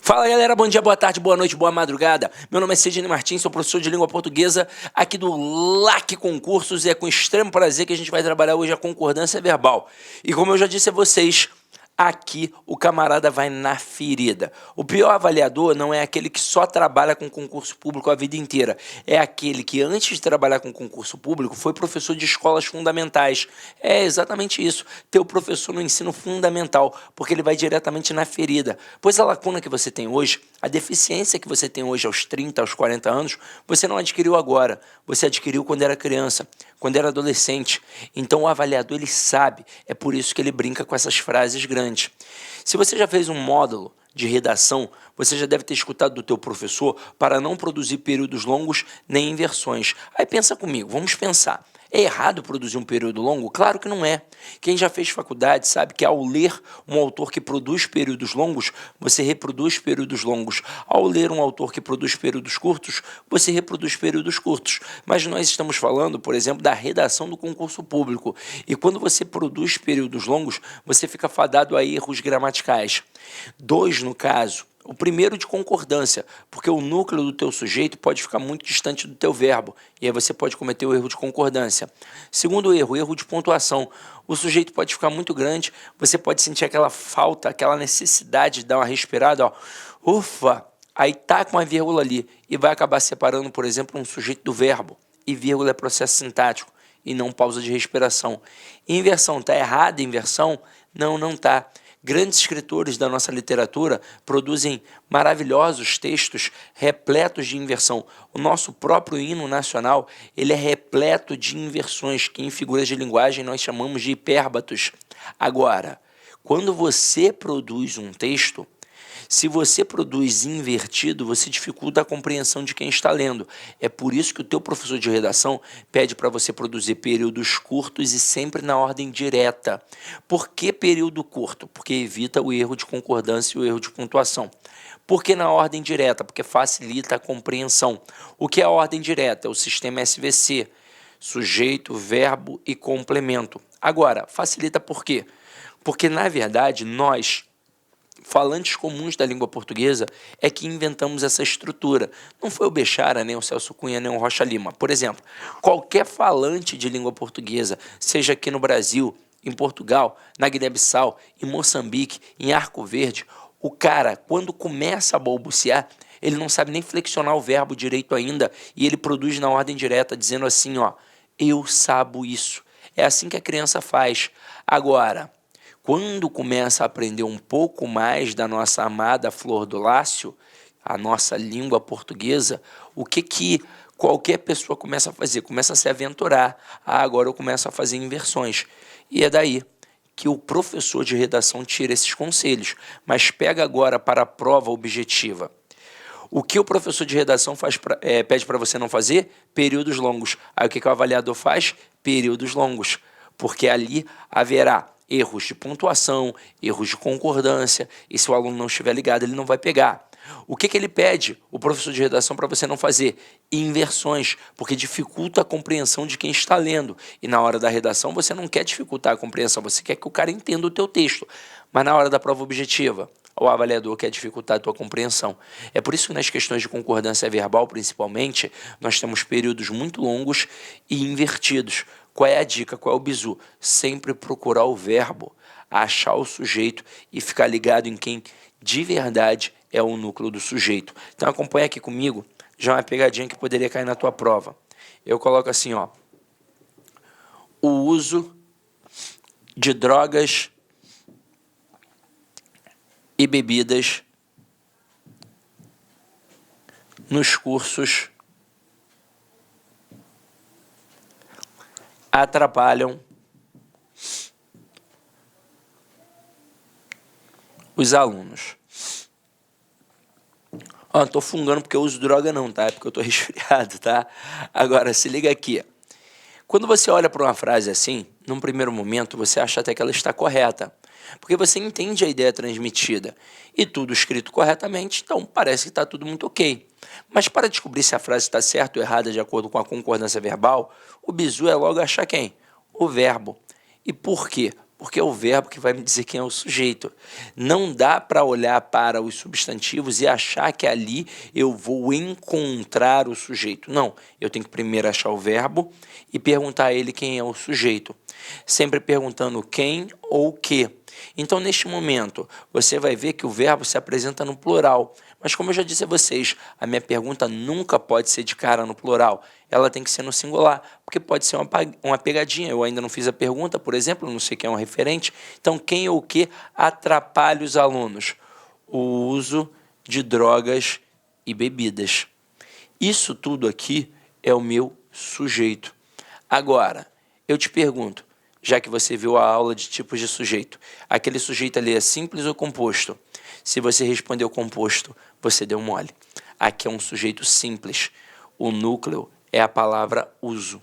Fala galera, bom dia, boa tarde, boa noite, boa madrugada. Meu nome é Sidney Martins, sou professor de língua portuguesa aqui do LAC Concursos e é com extremo prazer que a gente vai trabalhar hoje a concordância verbal. E como eu já disse a vocês, aqui o camarada vai na ferida. O pior avaliador não é aquele que só trabalha com concurso público a vida inteira. É aquele que antes de trabalhar com concurso público foi professor de escolas fundamentais. É exatamente isso, ter o professor no ensino fundamental, porque ele vai diretamente na ferida. Pois a lacuna que você tem hoje, a deficiência que você tem hoje aos 30, aos 40 anos, você não adquiriu agora, você adquiriu quando era criança, quando era adolescente. Então o avaliador ele sabe, é por isso que ele brinca com essas frases grandes. Se você já fez um módulo de redação, você já deve ter escutado do teu professor para não produzir períodos longos nem inversões. Aí pensa comigo, vamos pensar. É errado produzir um período longo? Claro que não é. Quem já fez faculdade sabe que ao ler um autor que produz períodos longos, você reproduz períodos longos. Ao ler um autor que produz períodos curtos, você reproduz períodos curtos. Mas nós estamos falando, por exemplo, da redação do concurso público. E quando você produz períodos longos, você fica fadado a erros gramaticais. 2, no caso. O primeiro de concordância, porque o núcleo do teu sujeito pode ficar muito distante do teu verbo, e aí você pode cometer o erro de concordância. Segundo erro, o erro de pontuação. O sujeito pode ficar muito grande, você pode sentir aquela falta, aquela necessidade de dar uma respirada, ó. Ufa! Aí tá com uma vírgula ali, e vai acabar separando, por exemplo, um sujeito do verbo, e vírgula é processo sintático, e não pausa de respiração. Inversão, tá errada a inversão? Não, não tá. Grandes escritores da nossa literatura produzem maravilhosos textos repletos de inversão. O nosso próprio hino nacional ele é repleto de inversões, que em figuras de linguagem nós chamamos de hipérbatos. Agora, quando você produz um texto, se você produz invertido, você dificulta a compreensão de quem está lendo. É por isso que o teu professor de redação pede para você produzir períodos curtos e sempre na ordem direta. Por que período curto? Porque evita o erro de concordância e o erro de pontuação. Por que na ordem direta? Porque facilita a compreensão. O que é a ordem direta? É o sistema SVC, sujeito, verbo e complemento. Agora, facilita por quê? Porque, na verdade, nós falantes comuns da língua portuguesa é que inventamos essa estrutura. Não foi o Bechara, nem o Celso Cunha, nem o Rocha Lima. Por exemplo, qualquer falante de língua portuguesa, seja aqui no Brasil, em Portugal, na Guiné-Bissau, em Moçambique, em Arco Verde, o cara, quando começa a balbuciar, ele não sabe nem flexionar o verbo direito ainda e ele produz na ordem direta, dizendo assim, ó, eu sabo isso. É assim que a criança faz. Agora, quando começa a aprender um pouco mais da nossa amada Flor do Lácio, a nossa língua portuguesa, o que qualquer pessoa começa a fazer? Começa a se aventurar. Ah, agora eu começo a fazer inversões. E é daí que o professor de redação tira esses conselhos. Mas pega agora para a prova objetiva. O que o professor de redação pede para você não fazer? Períodos longos. Aí o que o avaliador faz? Períodos longos. Porque ali haverá erros de pontuação, erros de concordância, e se o aluno não estiver ligado, ele não vai pegar. O que ele pede, o professor de redação, para você não fazer? Inversões, porque dificulta a compreensão de quem está lendo. E na hora da redação, você não quer dificultar a compreensão, você quer que o cara entenda o teu texto. Mas na hora da prova objetiva, o avaliador quer dificultar a tua compreensão. É por isso que nas questões de concordância verbal, principalmente, nós temos períodos muito longos e invertidos. Qual é a dica? Qual é o bizu? Sempre procurar o verbo, achar o sujeito e ficar ligado em quem de verdade é o núcleo do sujeito. Então acompanha aqui comigo, já uma pegadinha que poderia cair na tua prova. Eu coloco assim, ó, o uso de drogas e bebidas nos cursos atrapalham os alunos. Ó, não tô fungando porque eu uso droga não, tá? É porque eu tô resfriado, tá? Agora, se liga aqui. Quando você olha para uma frase assim, num primeiro momento, você acha até que ela está correta, porque você entende a ideia transmitida e tudo escrito corretamente, então parece que está tudo muito ok. Mas para descobrir se a frase está certa ou errada de acordo com a concordância verbal, o bizu é logo achar quem? O verbo. E por quê? Porque é o verbo que vai me dizer quem é o sujeito. Não dá para olhar para os substantivos e achar que ali eu vou encontrar o sujeito. Não, eu tenho que primeiro achar o verbo e perguntar a ele quem é o sujeito. Sempre perguntando quem ou que. Então, neste momento, você vai ver que o verbo se apresenta no plural. Mas como eu já disse a vocês, a minha pergunta nunca pode ser de cara no plural. Ela tem que ser no singular, porque pode ser uma pegadinha. Eu ainda não fiz a pergunta, por exemplo, não sei quem é um referente. Então, quem ou que atrapalha os alunos? O uso de drogas e bebidas. Isso tudo aqui é o meu sujeito. Agora, eu te pergunto, já que você viu a aula de tipos de sujeito, aquele sujeito ali é simples ou composto? Se você respondeu composto, você deu mole. Aqui é um sujeito simples. O núcleo é a palavra uso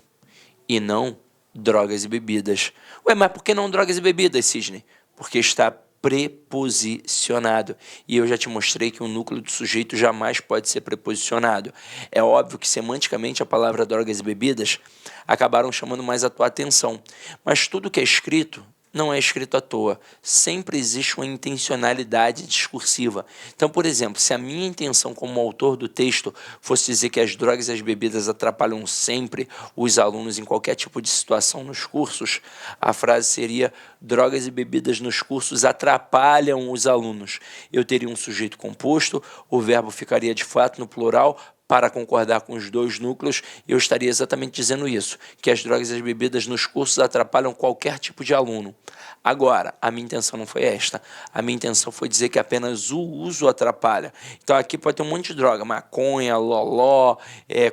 e não drogas e bebidas. Ué, mas por que não drogas e bebidas, Sidney? Porque está preposicionado. E eu já te mostrei que o núcleo do sujeito jamais pode ser preposicionado. É óbvio que semanticamente a palavra drogas e bebidas acabaram chamando mais a tua atenção. Mas tudo que é escrito não é escrito à toa. Sempre existe uma intencionalidade discursiva. Então, por exemplo, se a minha intenção como autor do texto fosse dizer que as drogas e as bebidas atrapalham sempre os alunos em qualquer tipo de situação nos cursos, a frase seria: drogas e bebidas nos cursos atrapalham os alunos. Eu teria um sujeito composto, o verbo ficaria de fato no plural. Para concordar com os dois núcleos, eu estaria exatamente dizendo isso, que as drogas e as bebidas nos cursos atrapalham qualquer tipo de aluno. Agora, a minha intenção não foi esta. A minha intenção foi dizer que apenas o uso atrapalha. Então aqui pode ter um monte de droga, maconha, loló,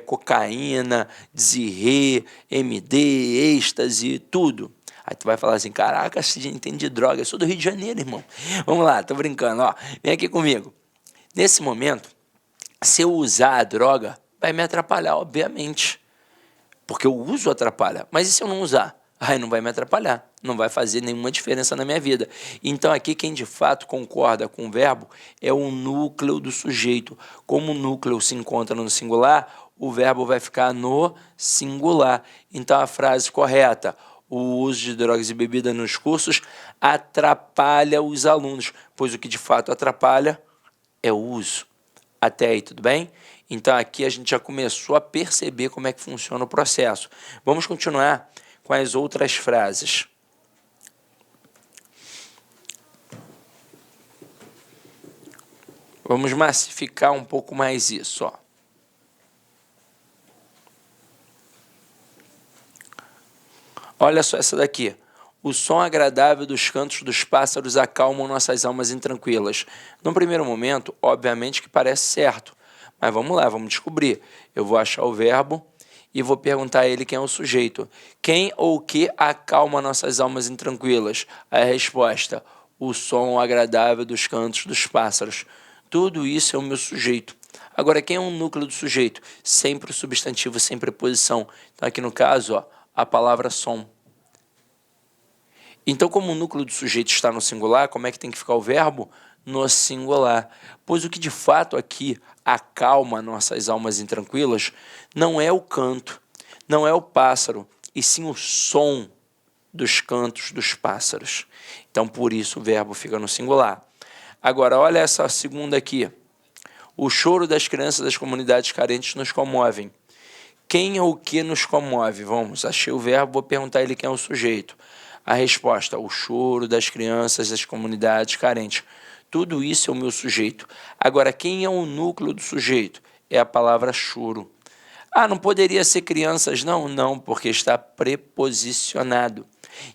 cocaína, zirê, MD, êxtase, tudo. Aí tu vai falar assim, caraca, você entende de droga, eu sou do Rio de Janeiro, irmão. Vamos lá, tô brincando, ó. Vem aqui comigo. Nesse momento, se eu usar a droga, vai me atrapalhar, obviamente. Porque o uso atrapalha. Mas e se eu não usar? Aí não vai me atrapalhar. Não vai fazer nenhuma diferença na minha vida. Então aqui quem de fato concorda com o verbo é o núcleo do sujeito. Como o núcleo se encontra no singular, o verbo vai ficar no singular. Então a frase correta: o uso de drogas e bebidas nos cursos atrapalha os alunos. Pois o que de fato atrapalha é o uso. Até aí, tudo bem? Então, aqui a gente já começou a perceber como é que funciona o processo. Vamos continuar com as outras frases. Vamos massificar um pouco mais isso, ó. Olha só essa daqui. O som agradável dos cantos dos pássaros acalmam nossas almas intranquilas. No primeiro momento, obviamente que parece certo. Mas vamos lá, vamos descobrir. Eu vou achar o verbo e vou perguntar a ele quem é o sujeito. Quem ou que acalma nossas almas intranquilas? A resposta: o som agradável dos cantos dos pássaros. Tudo isso é o meu sujeito. Agora, quem é o núcleo do sujeito? Sempre o substantivo, sem preposição. Então, aqui no caso, ó, a palavra som. Então, como o núcleo do sujeito está no singular, como é que tem que ficar o verbo? No singular. Pois o que de fato aqui acalma nossas almas intranquilas não é o canto, não é o pássaro, e sim o som dos cantos dos pássaros. Então, por isso o verbo fica no singular. Agora, olha essa segunda aqui. O choro das crianças das comunidades carentes nos comovem. Quem ou o que nos comove? Vamos, achei o verbo, vou perguntar a ele quem é o sujeito. A resposta: o choro das crianças das comunidades carentes. Tudo isso é o meu sujeito. Agora, quem é o núcleo do sujeito? É a palavra choro. Ah, não poderia ser crianças? Não, não, porque está preposicionado.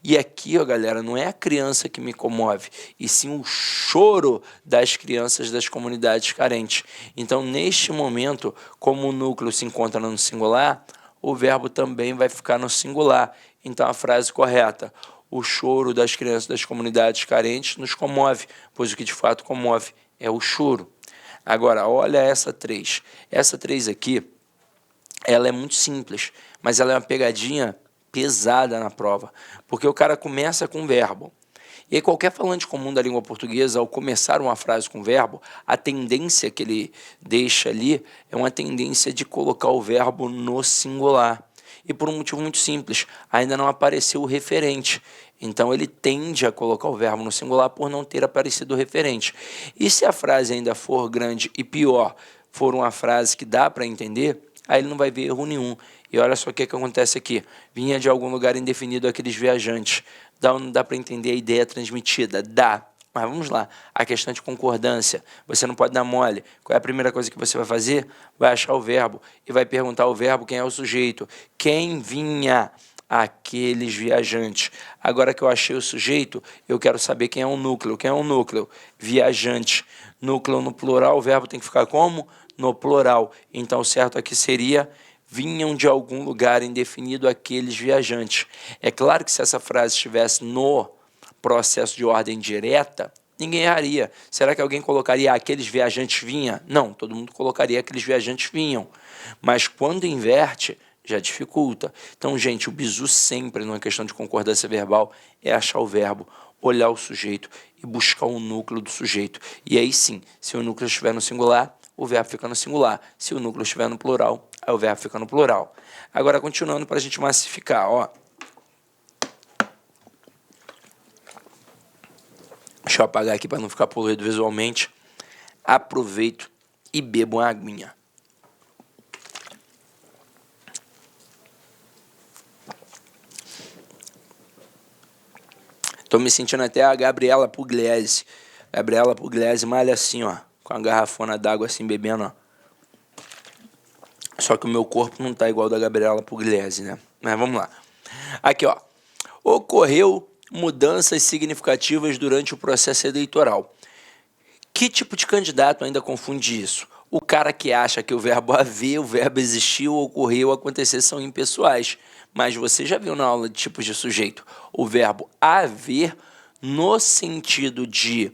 E aqui, ó, galera, não é a criança que me comove, e sim o choro das crianças das comunidades carentes. Então, neste momento, como o núcleo se encontra no singular, o verbo também vai ficar no singular. Então, a frase correta: o choro das crianças das comunidades carentes nos comove, pois o que de fato comove é o choro. Agora, olha essa 3. Essa 3 aqui, ela é muito simples, mas ela é uma pegadinha pesada na prova, porque o cara começa com verbo. E aí, qualquer falante comum da língua portuguesa, ao começar uma frase com verbo, a tendência que ele deixa ali é uma tendência de colocar o verbo no singular. E por um motivo muito simples: ainda não apareceu o referente. Então, ele tende a colocar o verbo no singular por não ter aparecido o referente. E se a frase ainda for grande e pior, for uma frase que dá para entender, aí ele não vai ver erro nenhum. E olha só o que acontece aqui. Vinha de algum lugar indefinido aqueles viajantes. Dá ou não dá para entender a ideia transmitida? Dá. Mas vamos lá, a questão de concordância, você não pode dar mole. Qual é a primeira coisa que você vai fazer? Vai achar o verbo e vai perguntar ao verbo quem é o sujeito. Quem vinha? Aqueles viajantes. Agora que eu achei o sujeito, eu quero saber quem é o núcleo. Quem é o núcleo? Viajante. Núcleo no plural, o verbo tem que ficar como? No plural. Então, o certo aqui seria: vinham de algum lugar indefinido aqueles viajantes. É claro que se essa frase estivesse no processo de ordem direta, ninguém erraria. Será que alguém colocaria aqueles viajantes vinham? Não, todo mundo colocaria aqueles viajantes vinham. Mas quando inverte, já dificulta. Então, gente, o bizu sempre, numa questão de concordância verbal, é achar o verbo, olhar o sujeito e buscar o núcleo do sujeito. E aí sim, se o núcleo estiver no singular, o verbo fica no singular. Se o núcleo estiver no plural, aí o verbo fica no plural. Agora, continuando para a gente massificar, ó. Deixa eu apagar aqui para não ficar poluído visualmente. Aproveito e bebo uma aguinha. Estou me sentindo até a Gabriela Pugliese. Gabriela Pugliese malha assim, ó, com a garrafona d'água assim, bebendo, ó. Só que o meu corpo não tá igual ao da Gabriela Pugliese, né? Mas vamos lá. Aqui, ó. Ocorreu mudanças significativas durante o processo eleitoral. Que tipo de candidato ainda confunde isso? O cara que acha que o verbo haver, o verbo existir, ou ocorrer ou acontecer são impessoais. Mas você já viu na aula de tipos de sujeito o verbo haver no sentido de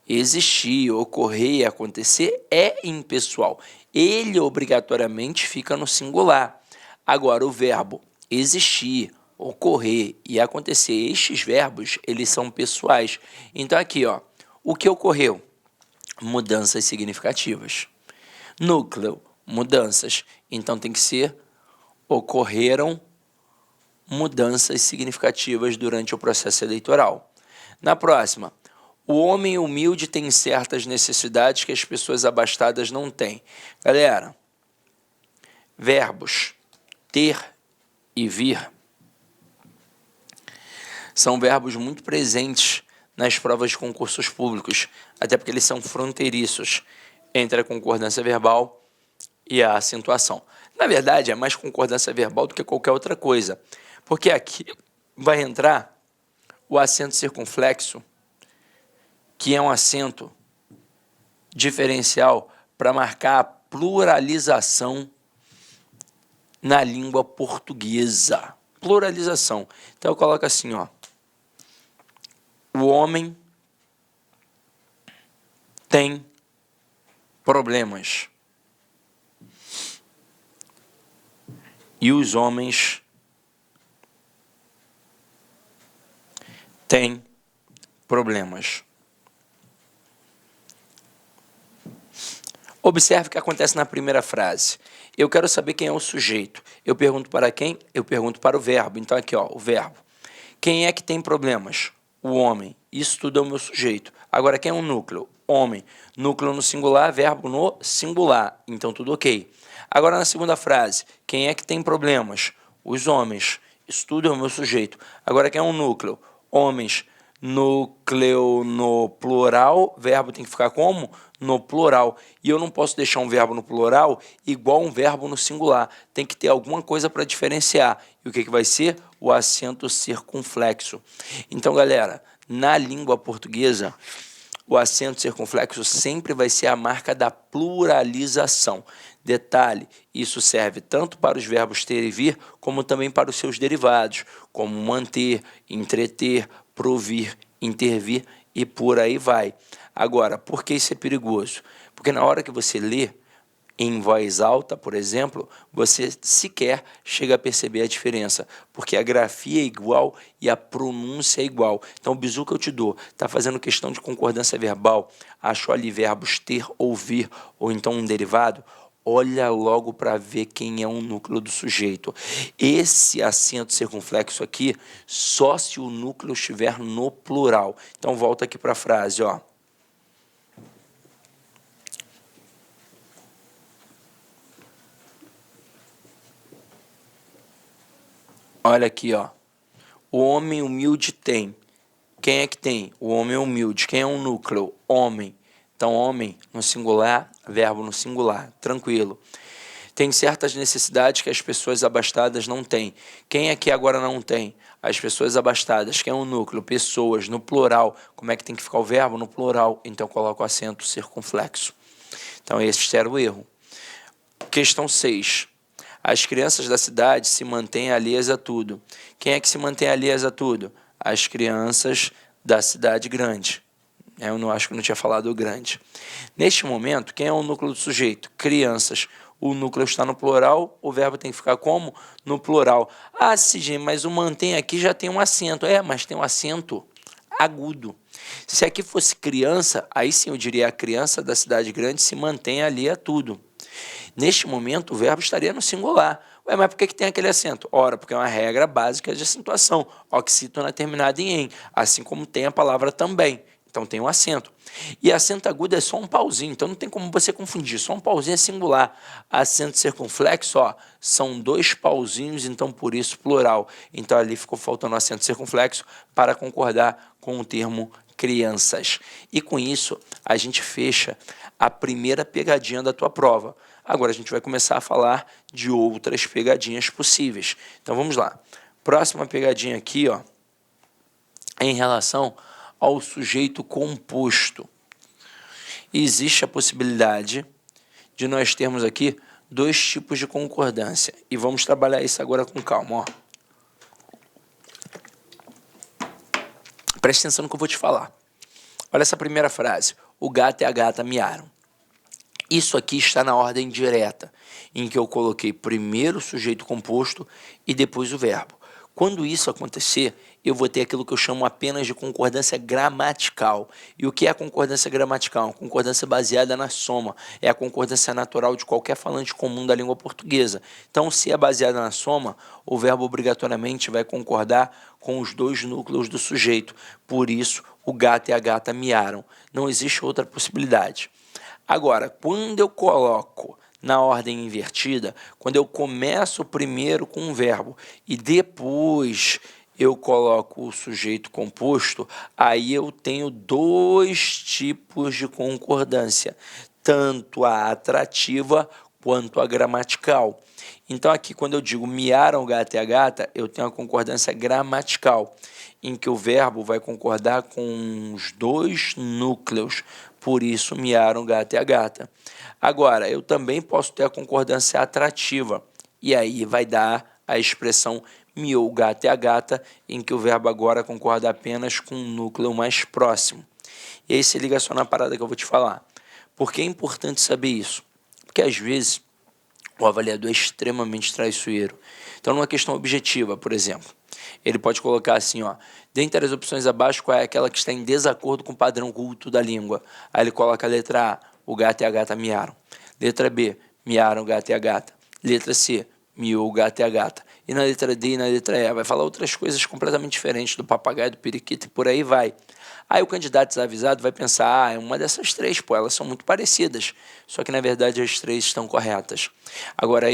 existir, ocorrer e acontecer é impessoal. Ele obrigatoriamente fica no singular. Agora, o verbo existir, ocorrer e acontecer, estes verbos, eles são pessoais. Então, aqui, ó, o que ocorreu? Mudanças significativas. Núcleo, mudanças. Então, tem que ser ocorreram mudanças significativas durante o processo eleitoral. Na próxima, o homem humilde tem certas necessidades que as pessoas abastadas não têm. Galera, verbos ter e vir são verbos muito presentes nas provas de concursos públicos, até porque eles são fronteiriços entre a concordância verbal e a acentuação. Na verdade, é mais concordância verbal do que qualquer outra coisa, porque aqui vai entrar o acento circunflexo, que é um acento diferencial para marcar a pluralização na língua portuguesa. Pluralização. Então eu coloco assim, ó. O homem tem problemas. E os homens têm problemas. Observe o que acontece na primeira frase. Eu quero saber quem é o sujeito. Eu pergunto para quem? Eu pergunto para o verbo. Então, aqui, ó, o verbo. Quem é que tem problemas? O homem. Isso tudo é o meu sujeito. Agora, quem é o núcleo? Homem. Núcleo no singular, verbo no singular. Então, tudo ok. Agora, na segunda frase. Quem é que tem problemas? Os homens. Isso tudo é o meu sujeito. Agora, quem é o núcleo? Homens. Núcleo no plural, verbo tem que ficar como? No plural. E eu não posso deixar um verbo no plural igual um verbo no singular. Tem que ter alguma coisa para diferenciar. E o que vai ser? O acento circunflexo. Então, galera, na língua portuguesa, o acento circunflexo sempre vai ser a marca da pluralização. Detalhe, isso serve tanto para os verbos ter e vir, como também para os seus derivados, como manter, entreter, provir, intervir e por aí vai. Agora, por que isso é perigoso? Porque na hora que você lê em voz alta, por exemplo, você sequer chega a perceber a diferença, porque a grafia é igual e a pronúncia é igual. Então, o bizu que eu te dou está fazendo questão de concordância verbal, achou ali verbos ter ou vir, ou então um derivado, olha logo para ver quem é o núcleo do sujeito. Esse acento circunflexo aqui, só se o núcleo estiver no plural. Então, volta aqui para a frase, ó. Olha aqui, ó. O homem humilde tem. Quem é que tem? O homem humilde. Quem é o núcleo? Homem. Então, homem no singular, verbo no singular. Tranquilo. Tem certas necessidades que as pessoas abastadas não têm. Quem aqui agora não tem? As pessoas abastadas. Quem é o núcleo? Pessoas. No plural. Como é que tem que ficar o verbo? No plural. Então, coloca o acento circunflexo. Então, esse era o erro. Questão 6. As crianças da cidade se mantêm alheias a tudo. Quem é que se mantém alheias a tudo? As crianças da cidade grande. Eu não acho que não tinha falado o grande. Neste momento, quem é o núcleo do sujeito? Crianças. O núcleo está no plural, o verbo tem que ficar como? No plural. Ah, Sidney, mas o mantém aqui já tem um acento. Mas tem um acento agudo. Se aqui fosse criança, aí sim eu diria a criança da cidade grande se mantém alheia a tudo. Neste momento, o verbo estaria no singular. Mas por que tem aquele acento? Ora, porque é uma regra básica de acentuação. Oxítona terminada em "em", assim como tem a palavra também. Então, tem um acento. E acento agudo é só um pauzinho, então não tem como você confundir. Só um pauzinho é singular. Acento circunflexo, ó, são 2 pauzinhos, então por isso plural. Então, ali ficou faltando o acento circunflexo para concordar com o termo crianças. E com isso, a gente fecha a primeira pegadinha da tua prova. Agora a gente vai começar a falar de outras pegadinhas possíveis. Então vamos lá. Próxima pegadinha aqui, ó, é em relação ao sujeito composto. Existe a possibilidade de nós termos aqui 2 tipos de concordância. E vamos trabalhar isso agora com calma, ó. Preste atenção no que eu vou te falar. Olha essa primeira frase. O gato e a gata miaram. Isso aqui está na ordem direta, em que eu coloquei primeiro o sujeito composto e depois o verbo. Quando isso acontecer, eu vou ter aquilo que eu chamo apenas de concordância gramatical. E o que é a concordância gramatical? Uma concordância baseada na soma. É a concordância natural de qualquer falante comum da língua portuguesa. Então, se é baseada na soma, o verbo obrigatoriamente vai concordar com os 2 núcleos do sujeito. Por isso, o gato e a gata miaram. Não existe outra possibilidade. Agora, quando eu coloco na ordem invertida, quando eu começo primeiro com um verbo e depois eu coloco o sujeito composto, aí eu tenho 2 tipos de concordância, tanto a atrativa quanto a gramatical. Então, aqui, quando eu digo miaram o gato e a gata, eu tenho a concordância gramatical, em que o verbo vai concordar com os 2 núcleos. Por isso, miaram o gato e a gata. Agora, eu também posso ter a concordância atrativa. E aí vai dar a expressão miou o gato e a gata, em que o verbo agora concorda apenas com um núcleo mais próximo. E aí se liga só na parada que eu vou te falar. Por que é importante saber isso? Porque às vezes o avaliador é extremamente traiçoeiro. Então, numa questão objetiva, por exemplo, ele pode colocar assim, ó, dentre as opções abaixo, qual é aquela que está em desacordo com o padrão culto da língua? Aí ele coloca a letra A, o gato e a gata miaram. Letra B, miaram o gato e a gata. Letra C, miou o gato e a gata. E na letra D e na letra E, vai falar outras coisas completamente diferentes do papagaio, do periquito e por aí vai. Aí o candidato desavisado vai pensar, é uma dessas 3, pô, elas são muito parecidas. Só que na verdade as 3 estão corretas. Agora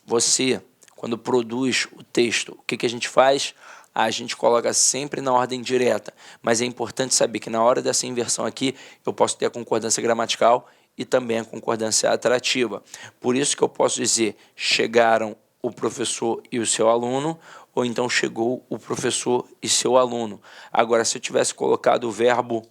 você, quando produz o texto, o que a gente faz? A gente coloca sempre na ordem direta, mas é importante saber que na hora dessa inversão aqui, eu posso ter a concordância gramatical e também a concordância atrativa. Por isso que eu posso dizer, chegaram o professor e o seu aluno, ou então chegou o professor e seu aluno. Agora, se eu tivesse colocado o verbo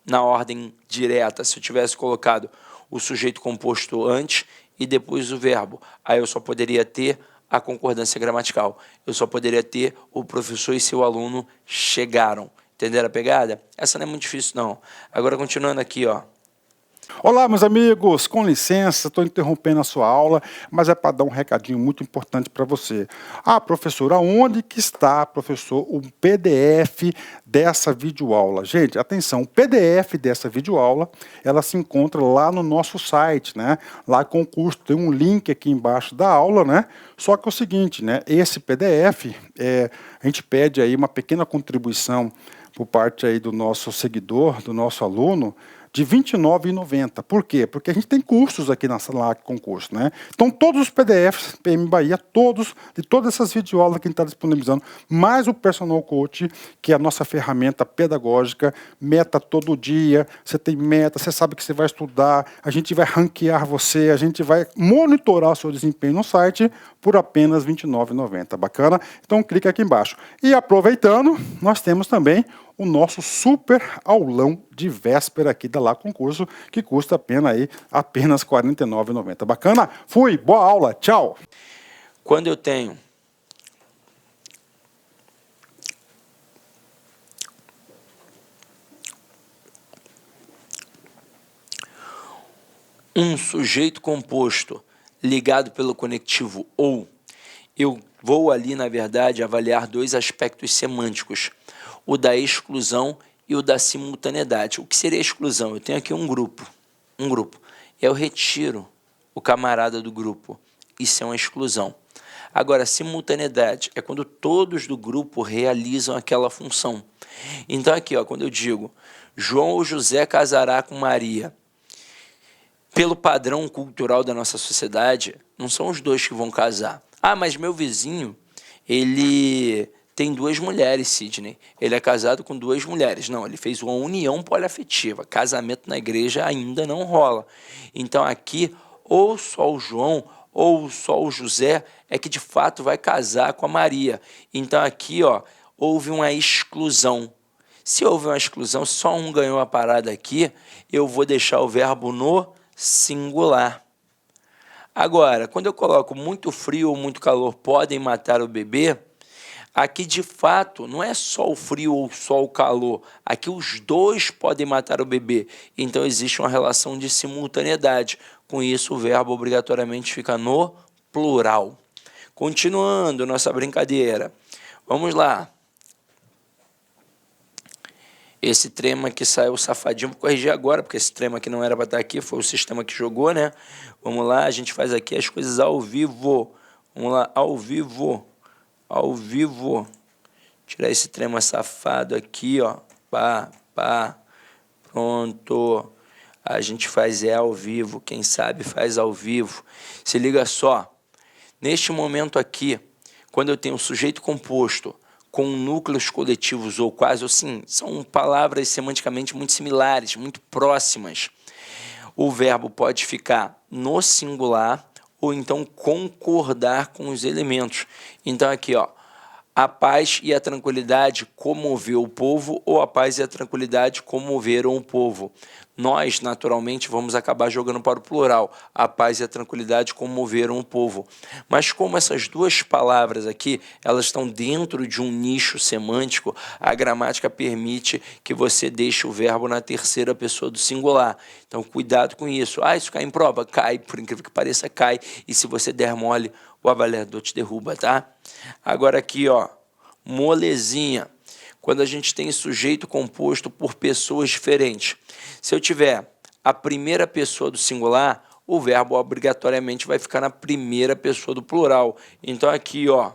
na ordem direta, se eu tivesse colocado o sujeito composto antes e depois o verbo, aí eu só poderia ter a concordância gramatical. Eu só poderia ter o professor e seu aluno chegaram. Entenderam a pegada? Essa não é muito difícil, não. Agora, continuando aqui, ó. Olá, meus amigos, com licença, estou interrompendo a sua aula, mas é para dar um recadinho muito importante para você. Ah, professor, aonde que está, professor, o PDF dessa videoaula? Gente, atenção, o PDF dessa videoaula, ela se encontra lá no nosso site, né? Lá com o curso, tem um link aqui embaixo da aula, né? Só que é o seguinte, né? Esse PDF, a gente pede aí uma pequena contribuição por parte aí do nosso seguidor, do nosso aluno, de R$ 29,90. Por quê? Porque a gente tem cursos aqui na LAC Concurso, né? Então, todos os PDFs, PM Bahia, todos, de todas essas videoaulas que a gente está disponibilizando, mais o Personal Coach, que é a nossa ferramenta pedagógica, meta todo dia, você tem meta, você sabe que você vai estudar, a gente vai ranquear você, a gente vai monitorar o seu desempenho no site por apenas R$ 29,90. Bacana? Então, clica aqui embaixo. E aproveitando, nós temos também o nosso super aulão de véspera aqui da Lá Concurso, que custa apenas R$ 49,90. Bacana? Fui, boa aula, tchau! Quando eu tenho um sujeito composto ligado pelo conectivo ou, eu vou ali, na verdade, avaliar dois aspectos semânticos, o da exclusão e o da simultaneidade. O que seria exclusão? Eu tenho aqui um grupo, eu retiro o camarada do grupo, isso é uma exclusão. Agora, simultaneidade é quando todos do grupo realizam aquela função. Então aqui, ó, quando eu digo João ou José casará com Maria, pelo padrão cultural da nossa sociedade, não são os dois que vão casar. Ah, mas meu vizinho, ele tem duas mulheres, Sidney. Ele é casado com duas mulheres. Não, ele fez uma união poliafetiva. Casamento na igreja ainda não rola. Então aqui, ou só o João ou só o José é que de fato vai casar com a Maria. Então aqui, ó, houve uma exclusão. Se houve uma exclusão, só um ganhou a parada aqui, eu vou deixar o verbo no singular. Agora, quando eu coloco muito frio ou muito calor podem matar o bebê, aqui de fato não é só o frio ou só o calor, aqui os dois podem matar o bebê. Então existe uma relação de simultaneidade. Com isso o verbo obrigatoriamente fica no plural. Continuando nossa brincadeira, vamos lá. Esse trema aqui saiu safadinho, vou corrigir agora, porque esse trema aqui não era para estar aqui, foi o sistema que jogou, né? Vamos lá, a gente faz aqui as coisas ao vivo. Vamos lá, ao vivo. Tirar esse trema safado aqui, ó. Pá. Pronto. A gente faz ao vivo, quem sabe faz ao vivo. Se liga só. Neste momento aqui, quando eu tenho um sujeito composto com núcleos coletivos ou quase assim, são palavras semanticamente muito similares, muito próximas. O verbo pode ficar no singular ou então concordar com os elementos. Então aqui, ó, a paz e a tranquilidade comoveu o povo ou a paz e a tranquilidade comoveram o povo. Nós, naturalmente, vamos acabar jogando para o plural. A paz e a tranquilidade comoveram o povo. Mas como essas duas palavras aqui, elas estão dentro de um nicho semântico, a gramática permite que você deixe o verbo na terceira pessoa do singular. Então, cuidado com isso. Ah, isso cai em prova? Cai, por incrível que pareça, cai. E se você der mole, o avaliador te derruba, tá? Agora aqui, ó, molezinha. Quando a gente tem sujeito composto por pessoas diferentes. Se eu tiver a primeira pessoa do singular, o verbo obrigatoriamente vai ficar na primeira pessoa do plural. Então aqui, ó,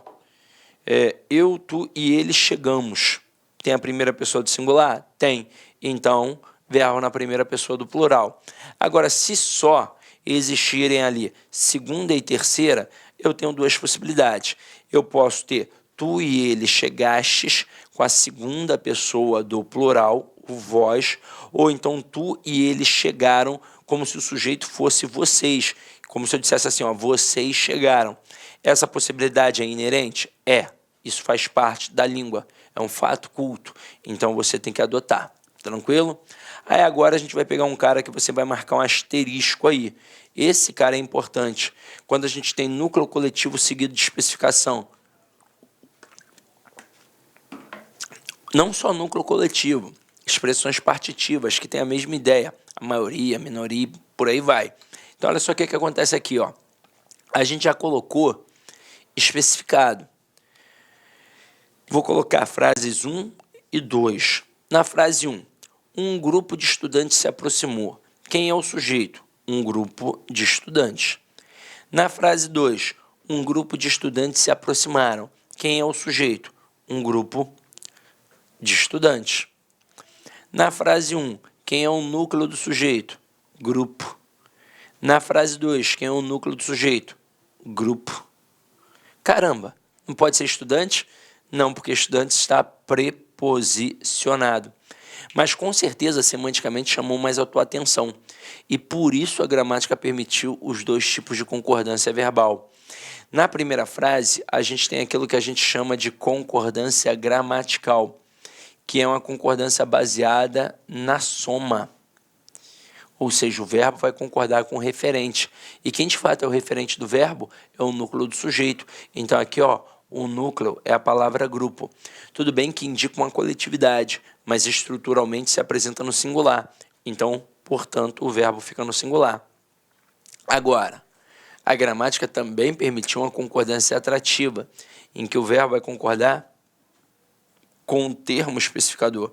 eu, tu e ele chegamos. Tem a primeira pessoa do singular? Tem. Então, verbo na primeira pessoa do plural. Agora, se só existirem ali segunda e terceira, eu tenho duas possibilidades. Eu posso ter tu e ele chegastes com a segunda pessoa do plural, o vós, ou então tu e ele chegaram como se o sujeito fosse vocês, como se eu dissesse assim, ó, vocês chegaram. Essa possibilidade é inerente? É. Isso faz parte da língua, é um fato culto, então você tem que adotar, tranquilo? Aí agora a gente vai pegar um cara que você vai marcar um asterisco aí. Esse cara é importante. Quando a gente tem núcleo coletivo seguido de especificação. Não só núcleo coletivo. expressões partitivas, que têm a mesma ideia, a maioria, a minoria, por aí vai. Então, olha só o que acontece aqui, ó. A gente já colocou especificado. Vou colocar frases 1 e 2. Na frase 1, um grupo de estudantes se aproximou. Quem é o sujeito? Um grupo de estudantes. Na frase 2, um grupo de estudantes se aproximaram. Quem é o sujeito? Um grupo de estudantes. Na frase 1, quem é o núcleo do sujeito? Grupo. Na frase 2, quem é o núcleo do sujeito? Grupo. Caramba, não pode ser estudante? Não, porque estudante está preposicionado. Mas com certeza, semanticamente, chamou mais a tua atenção. E por isso a gramática permitiu os dois tipos de concordância verbal. Na primeira frase, a gente tem aquilo que a gente chama de concordância gramatical, que é uma concordância baseada na soma. Ou seja, o verbo vai concordar com o referente. E quem de fato é o referente do verbo é o núcleo do sujeito. Então aqui, ó, o núcleo é a palavra grupo. Tudo bem que indica uma coletividade, mas estruturalmente se apresenta no singular. Então, portanto, o verbo fica no singular. Agora, a gramática também permitiu uma concordância atrativa, em que o verbo vai concordar com o termo especificador.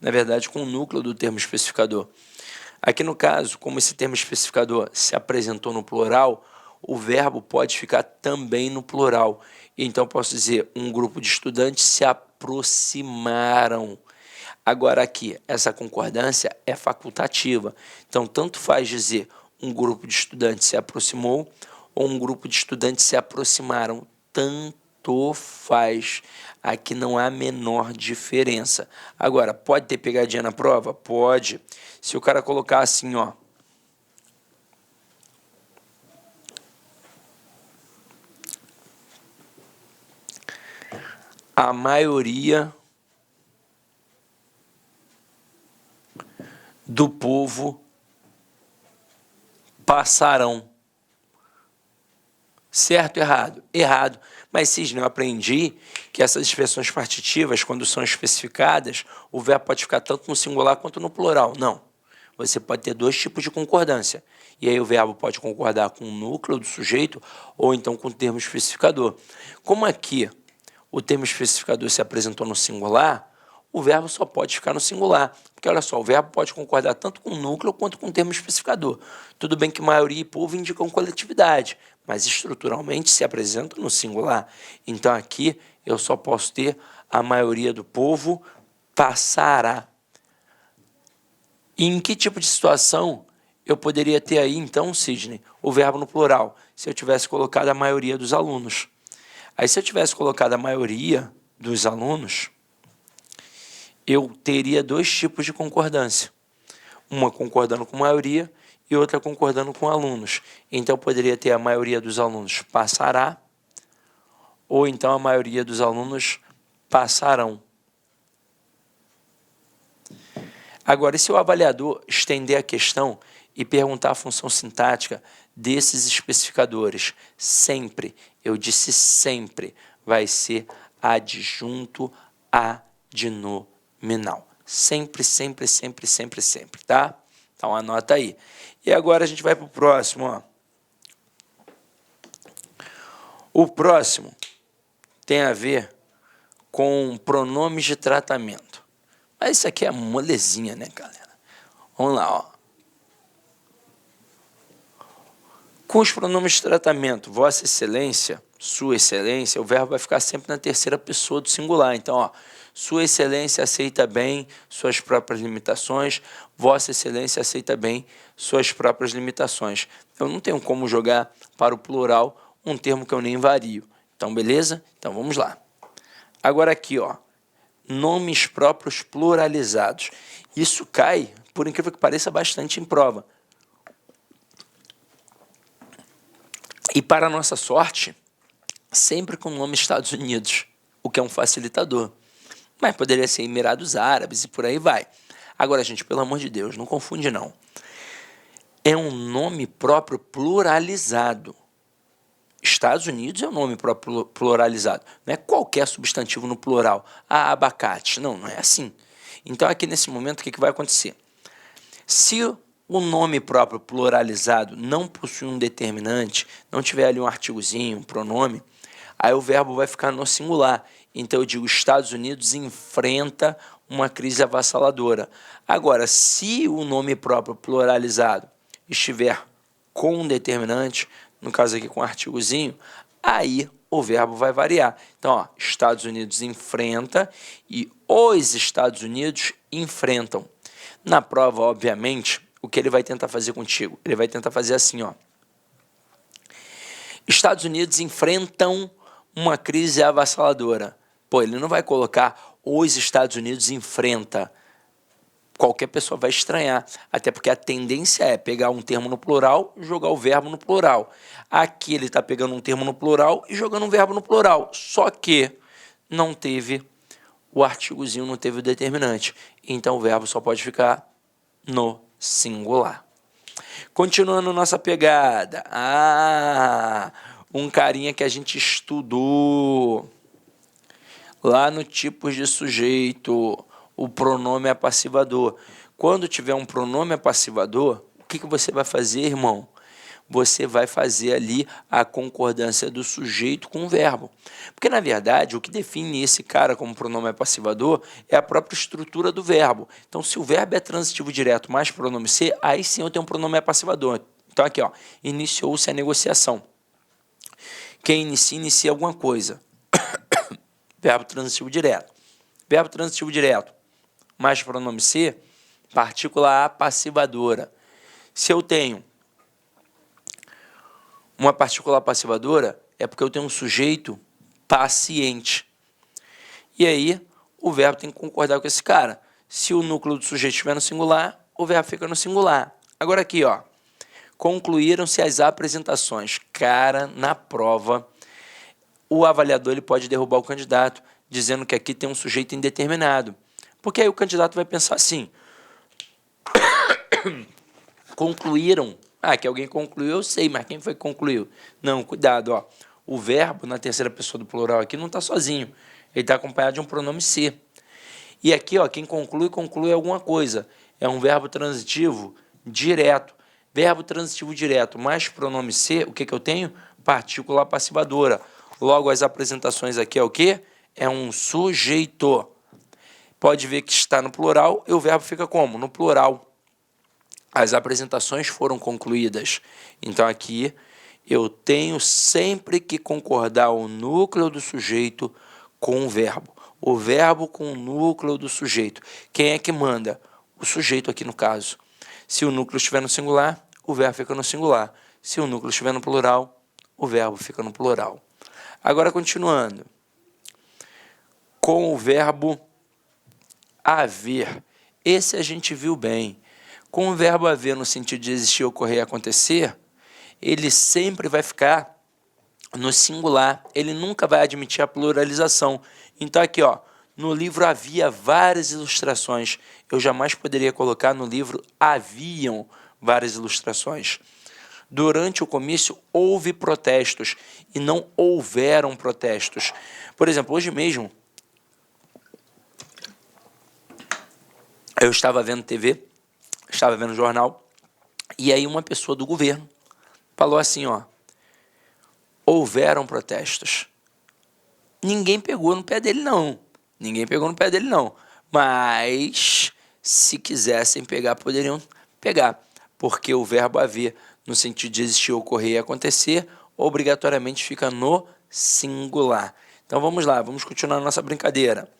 Na verdade, com o núcleo do termo especificador. Aqui no caso, como esse termo especificador se apresentou no plural, o verbo pode ficar também no plural. Então, posso dizer, um grupo de estudantes se aproximaram. Agora aqui, essa concordância é facultativa. Então, tanto faz dizer um grupo de estudantes se aproximou ou um grupo de estudantes se aproximaram. Tanto faz. Aqui não há a menor diferença. Agora, pode ter pegadinha na prova? Pode. Se o cara colocar assim, ó. A maioria do povo passarão. Certo ou errado? Errado. Mas, Cisne, eu aprendi que essas expressões partitivas, quando são especificadas, o verbo pode ficar tanto no singular quanto no plural. Não. Você pode ter dois tipos de concordância. E aí o verbo pode concordar com o núcleo do sujeito ou então com o termo especificador. Como aqui o termo especificador se apresentou no singular, o verbo só pode ficar no singular. Porque, olha só, o verbo pode concordar tanto com o núcleo quanto com o termo especificador. Tudo bem que maioria e povo indicam coletividade, mas estruturalmente se apresentam no singular. Então, aqui, eu só posso ter a maioria do povo passará. E em que tipo de situação eu poderia ter aí, então, Cisne, o verbo no plural? Se eu tivesse colocado a maioria dos alunos. Aí, se eu tivesse colocado a maioria dos alunos, eu teria dois tipos de concordância. Uma concordando com maioria e outra concordando com alunos. Então, eu poderia ter a maioria dos alunos passará, ou então a maioria dos alunos passarão. Agora, e se o avaliador estender a questão e perguntar a função sintática desses especificadores? Sempre, eu disse sempre, vai ser adjunto adnominal. Sempre, sempre, sempre, sempre, sempre, tá? Então, anota aí. E agora a gente vai para o próximo, ó. O próximo tem a ver com pronomes de tratamento. Mas isso aqui é molezinha, né, galera? Vamos lá, ó. Com os pronomes de tratamento, Vossa Excelência, Sua Excelência, o verbo vai ficar sempre na terceira pessoa do singular. Então, ó, Sua Excelência aceita bem suas próprias limitações, Vossa Excelência aceita bem suas próprias limitações. Eu não tenho como jogar para o plural um termo que eu nem vario. Então, beleza? Então, vamos lá. Agora aqui, ó, nomes próprios pluralizados. Isso cai, por incrível que pareça, bastante em prova. E para a nossa sorte, sempre com o nome Estados Unidos, o que é um facilitador. Mas poderia ser Emirados Árabes e por aí vai. Agora, gente, pelo amor de Deus, não confunde não. É um nome próprio pluralizado. Estados Unidos é um nome próprio pluralizado. Não é qualquer substantivo no plural. Ah, abacate. Não, não é assim. Então, aqui nesse momento, o que vai acontecer? Se o nome próprio pluralizado não possui um determinante, não tiver ali um artigozinho, um pronome, aí o verbo vai ficar no singular. Então, eu digo, Estados Unidos enfrenta uma crise avassaladora. Agora, se o nome próprio pluralizado estiver com um determinante, no caso aqui com um artigozinho, aí o verbo vai variar. Então, ó, Estados Unidos enfrenta e os Estados Unidos enfrentam. Na prova, obviamente, o que ele vai tentar fazer contigo? Ele vai tentar fazer assim, ó. Estados Unidos enfrentam uma crise avassaladora. Pô, ele não vai colocar os Estados Unidos enfrenta. Qualquer pessoa vai estranhar, até porque a tendência é pegar um termo no plural e jogar o verbo no plural. Aqui ele está pegando um termo no plural e jogando um verbo no plural, só que não teve o artigozinho, não teve o determinante. Então o verbo só pode ficar no singular. Continuando nossa pegada. Um carinha que a gente estudou lá no tipos de sujeito, o pronome apassivador. Quando tiver um pronome apassivador, o que você vai fazer, irmão? Você vai fazer ali a concordância do sujeito com o verbo. Porque, na verdade, o que define esse cara como pronome apassivador é a própria estrutura do verbo. Então, se o verbo é transitivo direto mais pronome ser, aí sim eu tenho um pronome apassivador. Então, aqui, ó, iniciou-se a negociação. Quem inicia alguma coisa. Verbo transitivo direto. Verbo transitivo direto mais pronome ser, partícula apassivadora. Se eu tenho uma partícula apassivadora, é porque eu tenho um sujeito paciente. E aí, o verbo tem que concordar com esse cara. Se o núcleo do sujeito estiver no singular, o verbo fica no singular. Agora aqui, ó. Concluíram-se as apresentações. Cara, na prova, o avaliador ele pode derrubar o candidato, dizendo que aqui tem um sujeito indeterminado. Porque aí o candidato vai pensar assim, concluíram, que alguém concluiu, eu sei, mas quem foi que concluiu? Não, cuidado, ó. O verbo na terceira pessoa do plural aqui não está sozinho, ele está acompanhado de um pronome ser. E aqui, ó, quem conclui alguma coisa, é um verbo transitivo direto. Verbo transitivo direto mais pronome ser, o que eu tenho? Partícula passivadora. Logo, as apresentações aqui é o quê? É um sujeito. Pode ver que está no plural e o verbo fica como? No plural. As apresentações foram concluídas. Então, aqui, eu tenho sempre que concordar o núcleo do sujeito com o verbo. O verbo com o núcleo do sujeito. Quem é que manda? O sujeito aqui no caso. Se o núcleo estiver no singular, o verbo fica no singular. Se o núcleo estiver no plural, o verbo fica no plural. Agora, continuando. Com o verbo haver. Esse a gente viu bem. Com o verbo haver no sentido de existir, ocorrer e acontecer, ele sempre vai ficar no singular. Ele nunca vai admitir a pluralização. Então aqui, ó, no livro havia várias ilustrações. Eu jamais poderia colocar no livro haviam várias ilustrações. Durante o comício houve protestos e não houveram protestos. Por exemplo, hoje mesmo, eu estava vendo TV, estava vendo jornal, e aí uma pessoa do governo falou assim, ó, houveram protestos. Ninguém pegou no pé dele, não. Ninguém pegou no pé dele, não. Mas, se quisessem pegar, poderiam pegar. Porque o verbo haver, no sentido de existir, ocorrer e acontecer, obrigatoriamente fica no singular. Então, vamos lá, vamos continuar a nossa brincadeira.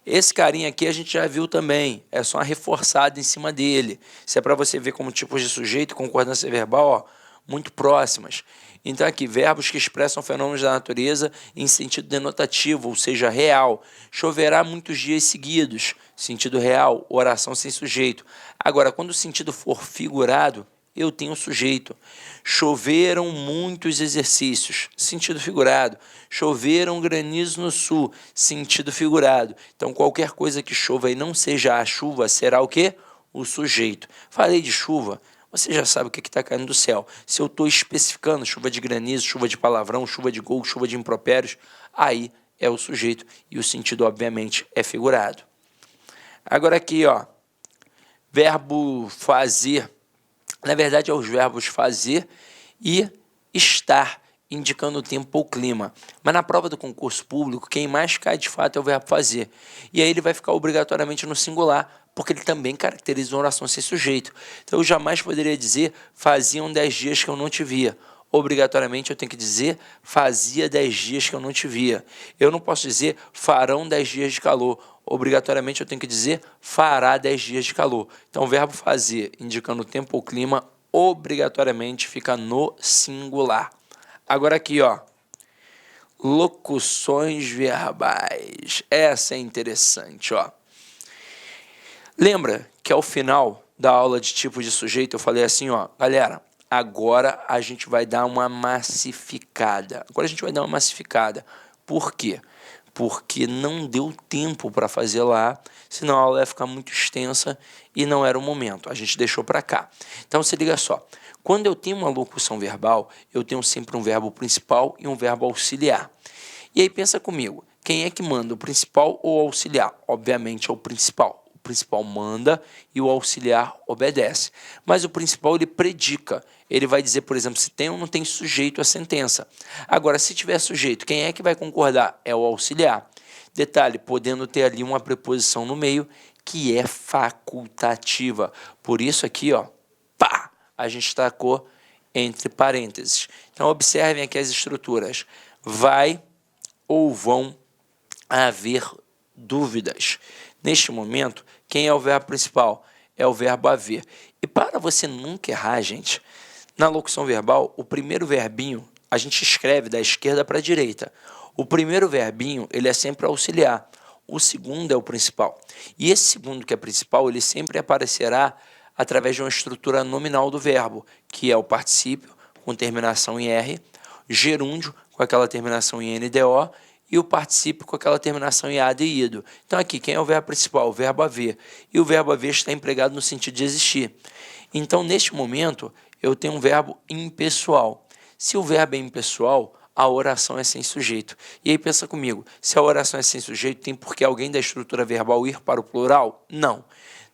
Esse carinha aqui a gente já viu também, é só uma reforçada em cima dele. Isso é para você ver como tipos de sujeito e concordância verbal, ó, muito próximas. Então aqui, verbos que expressam fenômenos da natureza em sentido denotativo, ou seja, real. Choverá muitos dias seguidos, sentido real, oração sem sujeito. Agora, quando o sentido for figurado, eu tenho sujeito. Choveram muitos exercícios, sentido figurado. Choveram granizos no sul, sentido figurado. Então, qualquer coisa que chova e não seja a chuva, será o quê? O sujeito. Falei de chuva, você já sabe o que está caindo do céu. Se eu estou especificando chuva de granizo, chuva de palavrão, chuva de gol, chuva de impropérios, aí é o sujeito e o sentido, obviamente, é figurado. Agora aqui, ó, verbo fazer, na verdade é os verbos fazer e estar, indicando o tempo ou clima. Mas na prova do concurso público, quem mais cai de fato é o verbo fazer. E aí ele vai ficar obrigatoriamente no singular, porque ele também caracteriza uma oração sem sujeito. Então eu jamais poderia dizer, faziam 10 dias que eu não te via. Obrigatoriamente eu tenho que dizer, fazia 10 dias que eu não te via. Eu não posso dizer, farão 10 dias de calor. Obrigatoriamente eu tenho que dizer, fará 10 dias de calor. Então o verbo fazer, indicando o tempo ou clima, obrigatoriamente fica no singular. Agora aqui, ó, locuções verbais. Essa é interessante, ó. Lembra que ao final da aula de tipo de sujeito eu falei assim, ó, galera, agora a gente vai dar uma massificada. Por quê? Porque não deu tempo para fazer lá, senão a aula ia ficar muito extensa e não era o momento. A gente deixou para cá. Então, se liga só. Quando eu tenho uma locução verbal, eu tenho sempre um verbo principal e um verbo auxiliar. E aí pensa comigo, quem é que manda, o principal ou o auxiliar? Obviamente é o principal. O principal manda e o auxiliar obedece. Mas o principal ele predica. Ele vai dizer, por exemplo, se tem ou não tem sujeito à sentença. Agora, se tiver sujeito, quem é que vai concordar? É o auxiliar. Detalhe, podendo ter ali uma preposição no meio que é facultativa. Por isso aqui, ó, pá, a gente tacou entre parênteses. Então, observem aqui as estruturas. Vai ou vão haver dúvidas. Neste momento, quem é o verbo principal? É o verbo haver. E para você nunca errar, gente, na locução verbal, o primeiro verbinho, a gente escreve da esquerda para a direita. O primeiro verbinho, ele é sempre auxiliar. O segundo é o principal. E esse segundo, que é principal, ele sempre aparecerá através de uma estrutura nominal do verbo, que é o particípio, com terminação em R, gerúndio, com aquela terminação em NDO, e o particípio com aquela terminação em AD e IDO. Então aqui, quem é o verbo principal? O verbo haver. E o verbo haver está empregado no sentido de existir. Então, neste momento, eu tenho um verbo impessoal. Se o verbo é impessoal, a oração é sem sujeito. E aí pensa comigo, se a oração é sem sujeito, tem por que alguém da estrutura verbal ir para o plural? Não.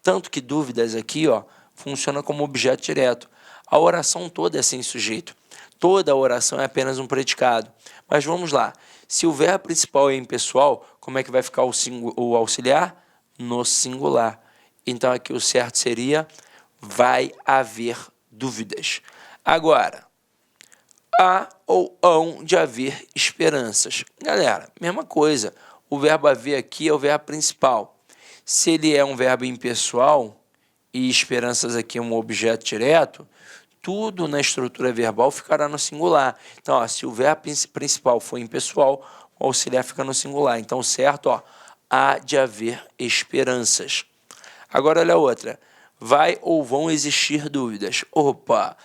Tanto que dúvidas aqui, ó, funciona como objeto direto. A oração toda é sem sujeito. Toda a oração é apenas um predicado. Mas vamos lá. Se o verbo principal é impessoal, como é que vai ficar o auxiliar? No singular. Então aqui o certo seria vai haver dúvidas. Agora, há ou hão de haver esperanças. Galera, mesma coisa. O verbo haver aqui é o verbo principal. Se ele é um verbo impessoal e esperanças aqui é um objeto direto, tudo na estrutura verbal ficará no singular. Então, ó, se o verbo principal for impessoal, o auxiliar fica no singular. Então, certo, ó, há de haver esperanças. Agora, olha a outra. Vai ou vão existir dúvidas? Opa!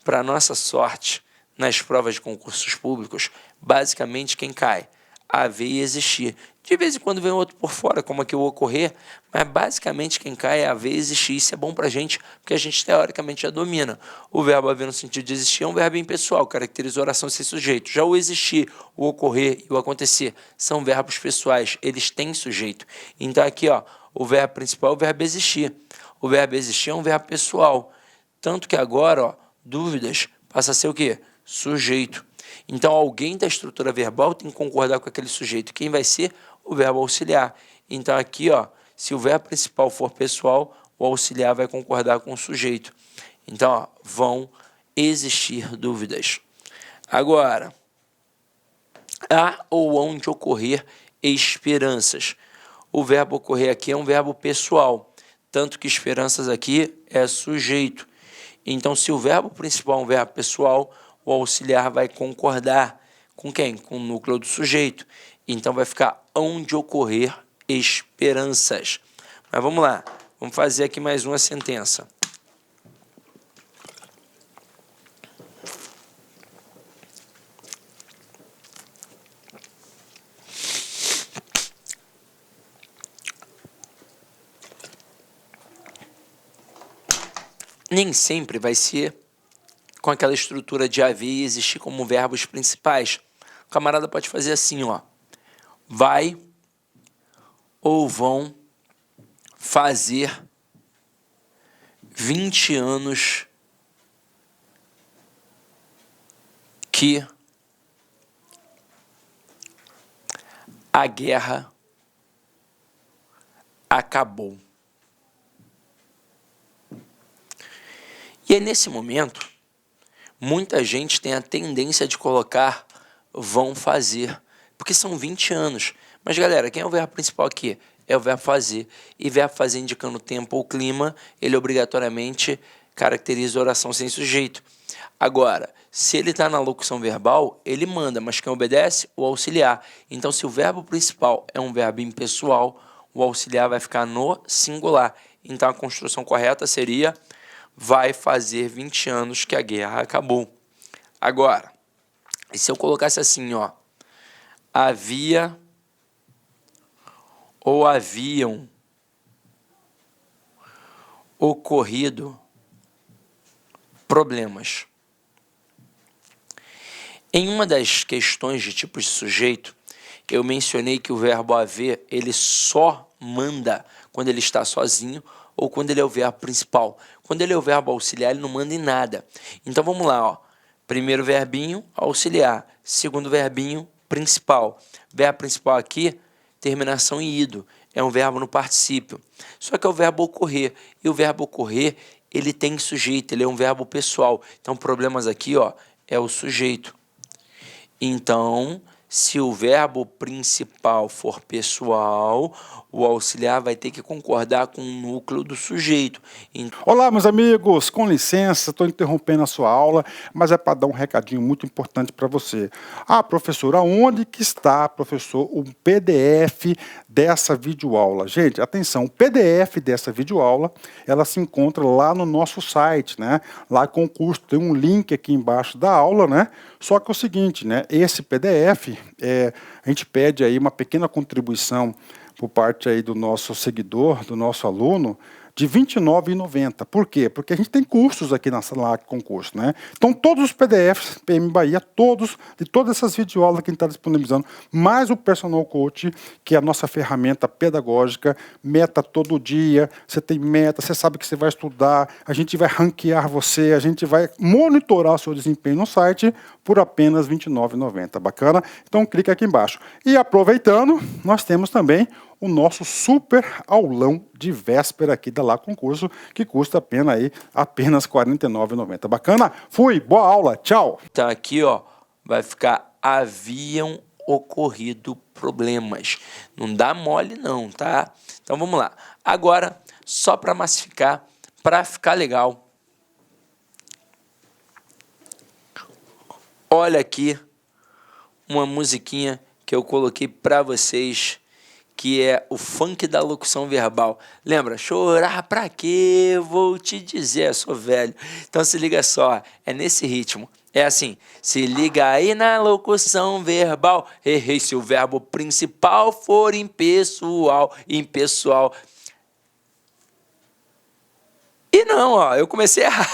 Para nossa sorte, nas provas de concursos públicos, basicamente quem cai? Haver e existir. De vez em quando vem outro por fora, como aqui o ocorrer, mas basicamente quem cai é haver e existir. Isso é bom para a gente, porque a gente teoricamente já domina. O verbo haver no sentido de existir é um verbo impessoal, caracteriza a oração sem sujeito. Já o existir, o ocorrer e o acontecer são verbos pessoais, eles têm sujeito. Então aqui, ó, o verbo principal é o verbo existir. O verbo existir é um verbo pessoal. Tanto que agora, ó, dúvidas passa a ser o quê? Sujeito. Então, alguém da estrutura verbal tem que concordar com aquele sujeito. Quem vai ser? O verbo auxiliar. Então, aqui, ó, se o verbo principal for pessoal, o auxiliar vai concordar com o sujeito. Então, ó, vão existir dúvidas. Agora, há ou hão de ocorrer esperanças. O verbo ocorrer aqui é um verbo pessoal, tanto que esperanças aqui é sujeito. Então, se o verbo principal é um verbo pessoal, o auxiliar vai concordar com quem? Com o núcleo do sujeito. Então, vai ficar hão de ocorrer esperanças. Mas vamos lá, vamos fazer aqui mais uma sentença. Nem sempre vai ser com aquela estrutura de haver e existir como verbos principais. O camarada pode fazer assim, ó. Vai ou vão fazer 20 anos que a guerra acabou. E é nesse momento, muita gente tem a tendência de colocar vão fazer, porque são 20 anos. Mas, galera, quem é o verbo principal aqui? É o verbo fazer. E verbo fazer indicando tempo ou clima, ele obrigatoriamente caracteriza a oração sem sujeito. Agora, se ele está na locução verbal, ele manda, mas quem obedece? O auxiliar. Então, se o verbo principal é um verbo impessoal, o auxiliar vai ficar no singular. Então, a construção correta seria: vai fazer 20 anos que a guerra acabou. Agora, e se eu colocasse assim, ó, havia ou haviam ocorrido problemas. Em uma das questões de tipos de sujeito, eu mencionei que o verbo haver, ele só manda quando ele está sozinho ou quando ele é o verbo principal. Quando ele é o verbo auxiliar, ele não manda em nada. Então vamos lá, ó. Primeiro verbinho, auxiliar. Segundo verbinho, principal. Verbo principal aqui, terminação em ido. É um verbo no particípio. Só que é o verbo ocorrer. E o verbo ocorrer, ele tem sujeito, ele é um verbo pessoal. Então, problemas aqui, ó, é o sujeito. Então, se o verbo principal for pessoal, o auxiliar vai ter que concordar com o núcleo do sujeito. Olá, meus amigos, com licença, estou interrompendo a sua aula, mas é para dar um recadinho muito importante para você. Ah, professor, aonde que está, professor, o PDF dessa videoaula? Gente, atenção, o PDF dessa videoaula, ela se encontra lá no nosso site, né? Lá com o curso, tem um link aqui embaixo da aula, né? Só que é o seguinte, né? Esse PDF, a gente pede aí uma pequena contribuição por parte aí do nosso seguidor, do nosso aluno, de R$ 29,90. Por quê? Porque a gente tem cursos aqui na sala com curso, né? Então, todos os PDFs, PM Bahia, de todas essas videoaulas que a gente está disponibilizando, mais o Personal Coach, que é a nossa ferramenta pedagógica, meta todo dia, você tem meta, você sabe que você vai estudar, a gente vai ranquear você, a gente vai monitorar o seu desempenho no site por apenas R$ 29,90. Bacana? Então, clica aqui embaixo. E aproveitando, nós temos também o nosso super aulão de véspera aqui da Lá Concurso, que custa apenas R$ 49,90. Bacana? Fui, boa aula, tchau! Então aqui, ó, vai ficar haviam ocorrido problemas. Não dá mole não, tá? Então vamos lá. Agora, só para massificar, para ficar legal, olha aqui uma musiquinha que eu coloquei para vocês, que é o funk da locução verbal. Lembra? Chorar pra quê? Vou te dizer, eu sou velho. Então se liga só, é nesse ritmo. É assim, se liga aí na locução verbal. Errei se o verbo principal for impessoal. Impessoal. E não, ó, eu comecei errado.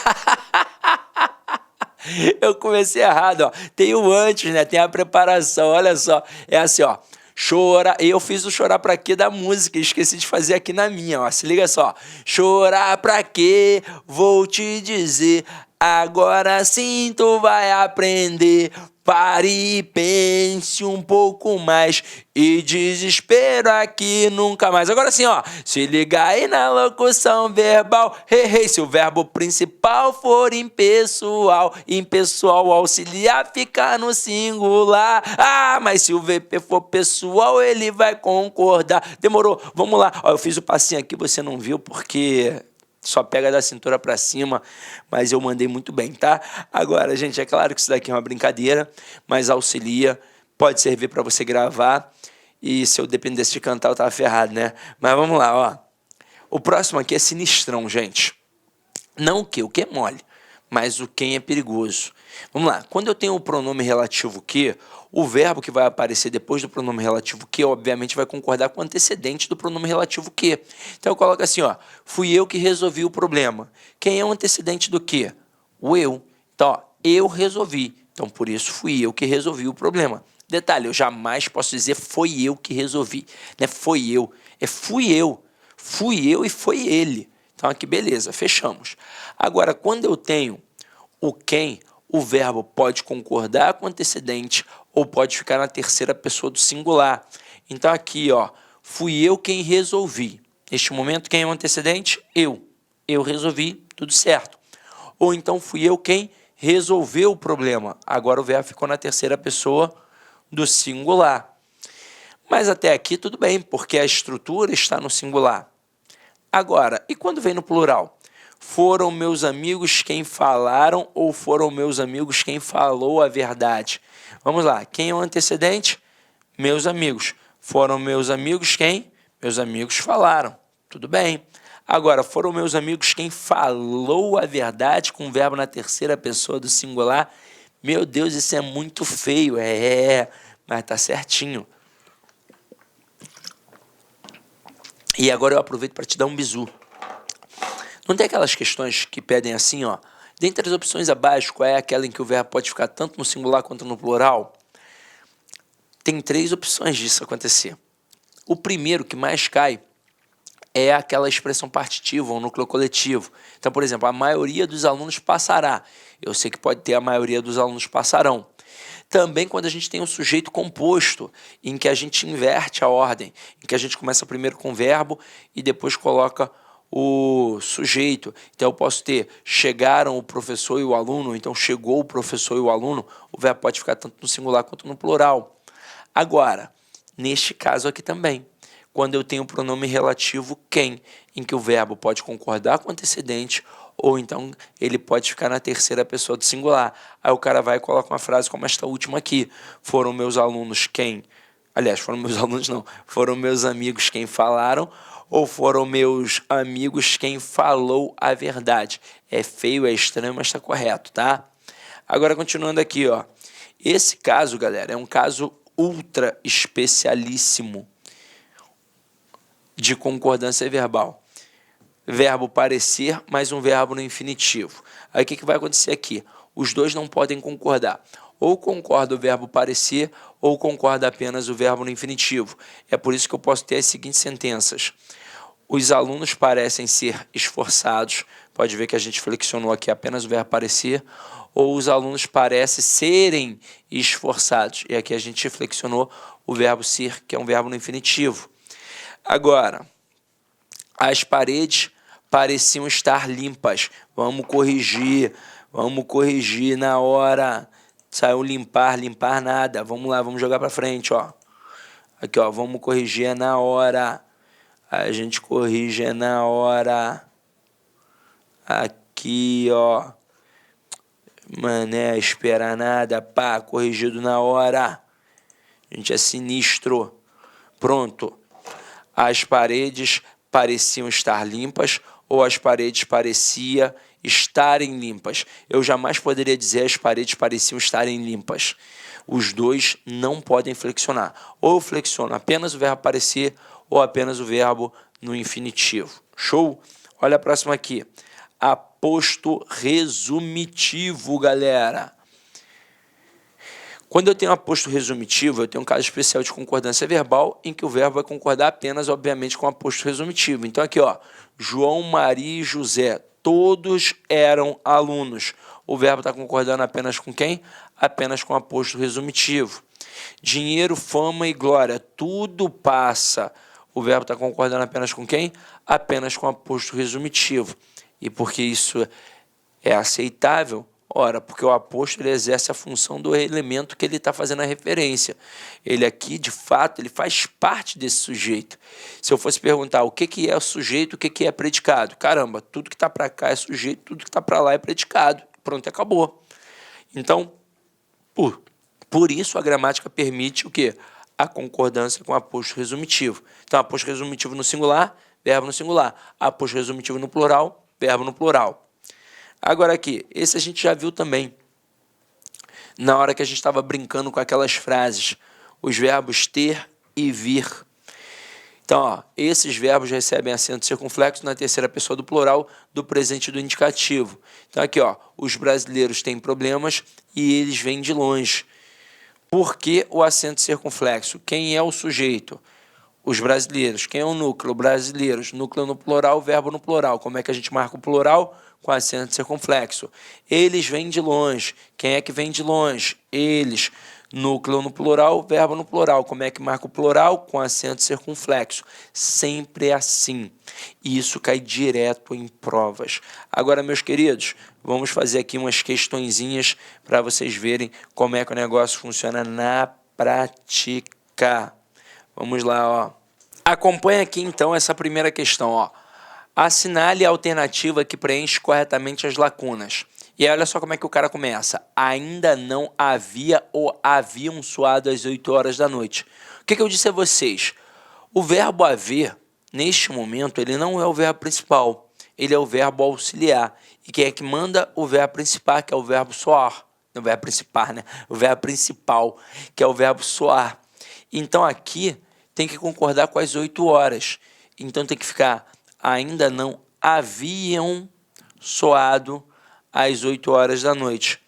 Eu comecei errado, ó. Tem o antes, né? Tem a preparação, olha só. É assim, ó. Chorar, eu fiz o chorar pra quê da música, esqueci de fazer aqui na minha, ó. Se liga só. Chorar pra quê? Vou te dizer. Agora sim tu vai aprender. Pare e pense um pouco mais. E desespero aqui nunca mais. Agora sim, ó. Se liga aí na locução verbal. Errei se o verbo principal for impessoal. Impessoal, auxiliar fica no singular. Ah, mas se o VP for pessoal, ele vai concordar. Demorou? Vamos lá. Ó, eu fiz o passinho aqui, você não viu porque só pega da cintura para cima, mas eu mandei muito bem, tá? Agora, gente, é claro que isso daqui é uma brincadeira, mas auxilia, pode servir para você gravar, e se eu dependesse de cantar, eu tava ferrado, né? Mas vamos lá, ó. O próximo aqui é sinistrão, gente. Não o que é mole, mas o quem é perigoso. Vamos lá, quando eu tenho o pronome relativo que, o verbo que vai aparecer depois do pronome relativo que, obviamente, vai concordar com o antecedente do pronome relativo que. Então eu coloco assim, ó, fui eu que resolvi o problema. Quem é o antecedente do que? O eu. Então, ó, eu resolvi. Então, por isso, fui eu que resolvi o problema. Detalhe, eu jamais posso dizer foi eu que resolvi. Não é foi eu, é fui eu. Fui eu e foi ele. Então aqui, beleza, fechamos. Agora, quando eu tenho o quem, o verbo pode concordar com o antecedente ou pode ficar na terceira pessoa do singular. Então aqui, ó, fui eu quem resolvi. Neste momento, quem é o antecedente? Eu. Eu resolvi, tudo certo. Ou então fui eu quem resolveu o problema. Agora o verbo ficou na terceira pessoa do singular. Mas até aqui tudo bem, porque a estrutura está no singular. Agora, e quando vem no plural? Foram meus amigos quem falaram ou foram meus amigos quem falou a verdade? Vamos lá, quem é o antecedente? Meus amigos. Foram meus amigos quem? Meus amigos falaram. Tudo bem. Agora, foram meus amigos quem falou a verdade com o verbo na terceira pessoa do singular? Meu Deus, isso é muito feio. Mas tá certinho. E agora eu aproveito para te dar um bizu. Não tem aquelas questões que pedem assim, ó. Dentre as opções abaixo, qual é aquela em que o verbo pode ficar tanto no singular quanto no plural? Tem 3 opções disso acontecer. O primeiro que mais cai é aquela expressão partitiva ou núcleo coletivo. Então, por exemplo, a maioria dos alunos passará. Eu sei que pode ter a maioria dos alunos passarão. Também quando a gente tem um sujeito composto, em que a gente inverte a ordem, em que a gente começa primeiro com o verbo e depois coloca o sujeito. Então eu posso ter chegaram o professor e o aluno, então chegou o professor e o aluno, o verbo pode ficar tanto no singular quanto no plural. Agora, neste caso aqui também, quando eu tenho o pronome relativo quem, em que o verbo pode concordar com o antecedente ou então ele pode ficar na terceira pessoa do singular. Aí o cara vai e coloca uma frase como esta última aqui. Foram meus alunos quem... Aliás, foram meus alunos não. Foram meus amigos quem falaram ou foram meus amigos quem falou a verdade. É feio, é estranho, mas está correto, tá? Agora, continuando aqui, ó. Esse caso, galera, é um caso ultra especialíssimo de concordância verbal. Verbo parecer, mais um verbo no infinitivo. Aí o que vai acontecer aqui? Os dois não podem concordar. Ou concorda o verbo parecer, ou concorda apenas o verbo no infinitivo. É por isso que eu posso ter as seguintes sentenças. Os alunos parecem ser esforçados. Pode ver que a gente flexionou aqui apenas o verbo parecer. Ou os alunos parecem serem esforçados. E aqui a gente flexionou o verbo ser, que é um verbo no infinitivo. Agora, as paredes pareciam estar limpas. Vamos corrigir na hora. Saiu limpar nada. Vamos lá, vamos jogar para frente, ó. Aqui, ó, vamos corrigir na hora. A gente corrige na hora. Aqui, ó. Mané, esperar nada. Pá, corrigido na hora. A gente é sinistro. Pronto. As paredes pareciam estar limpas ou as paredes pareciam estarem limpas. Eu jamais poderia dizer as paredes pareciam estarem limpas. Os dois não podem flexionar. Ou eu flexiono apenas o verbo parecer ou apenas o verbo no infinitivo. Show? Olha a próxima aqui. Aposto resumitivo, galera. Quando eu tenho aposto resumitivo, eu tenho um caso especial de concordância verbal em que o verbo vai concordar apenas, obviamente, com o aposto resumitivo. Então aqui, ó, João, Maria e José, todos eram alunos. O verbo está concordando apenas com quem? Apenas com o aposto resumitivo. Dinheiro, fama e glória, tudo passa. O verbo está concordando apenas com quem? Apenas com o aposto resumitivo. E porque isso é aceitável? Ora, porque o aposto ele exerce a função do elemento que ele está fazendo a referência. Ele aqui, de fato, ele faz parte desse sujeito. Se eu fosse perguntar o que é o sujeito, o que é predicado? Caramba, tudo que está para cá é sujeito, tudo que está para lá é predicado. Pronto, acabou. Então, por isso a gramática permite o quê? A concordância com o aposto resumitivo. Então, aposto resumitivo no singular, verbo no singular. Aposto resumitivo no plural, verbo no plural. Agora aqui, esse a gente já viu também, na hora que a gente estava brincando com aquelas frases, os verbos ter e vir. Então, ó, esses verbos recebem acento circunflexo na terceira pessoa do plural do presente do indicativo. Então aqui, ó, os brasileiros têm problemas e eles vêm de longe. Por que o acento circunflexo? Quem é o sujeito? os brasileiros. Quem é o núcleo? Brasileiros. Núcleo no plural, verbo no plural. Como é que a gente marca o plural? Com acento circunflexo. Eles vêm de longe. Quem é que vem de longe? Eles. Núcleo no plural, verbo no plural. Como é que marca o plural? Com acento circunflexo. Sempre assim. E isso cai direto em provas. Agora, meus queridos, vamos fazer aqui umas questõezinhas para vocês verem como é que o negócio funciona na prática. Vamos lá, ó. Acompanha aqui, então, essa primeira questão, ó. Assinale a alternativa que preenche corretamente as lacunas. E aí, olha só como é que o cara começa. Ainda não havia ou haviam soado às 8 horas da noite. O que eu disse a vocês? O verbo haver, neste momento, ele não é o verbo principal. Ele é o verbo auxiliar. E quem é que manda? O verbo principal, que é o verbo soar. O verbo principal, né? O verbo principal, que é o verbo soar. Então, aqui, tem que concordar com as 8 horas. Então, tem que ficar, ainda não haviam soado às 8 horas da noite.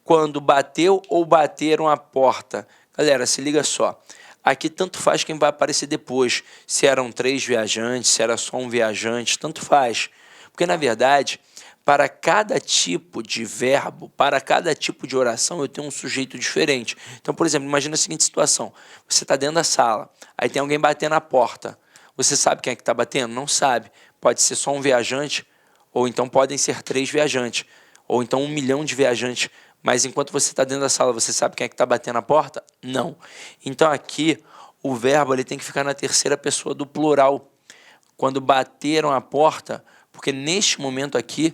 Quando bateu ou bateram a porta. Galera, se liga só. Aqui tanto faz quem vai aparecer depois. Se eram 3 viajantes, se era só um viajante, tanto faz. Porque, na verdade, para cada tipo de verbo, para cada tipo de oração, eu tenho um sujeito diferente. Então, por exemplo, imagina a seguinte situação. Você está dentro da sala, aí tem alguém batendo na porta. Você sabe quem é que está batendo? Não sabe. Pode ser só um viajante, ou então podem ser 3 viajantes, ou então 1 milhão de viajantes. Mas enquanto você está dentro da sala, você sabe quem é que está batendo na porta? Não. Então aqui, o verbo ele tem que ficar na terceira pessoa do plural. Quando bateram a porta, porque neste momento aqui,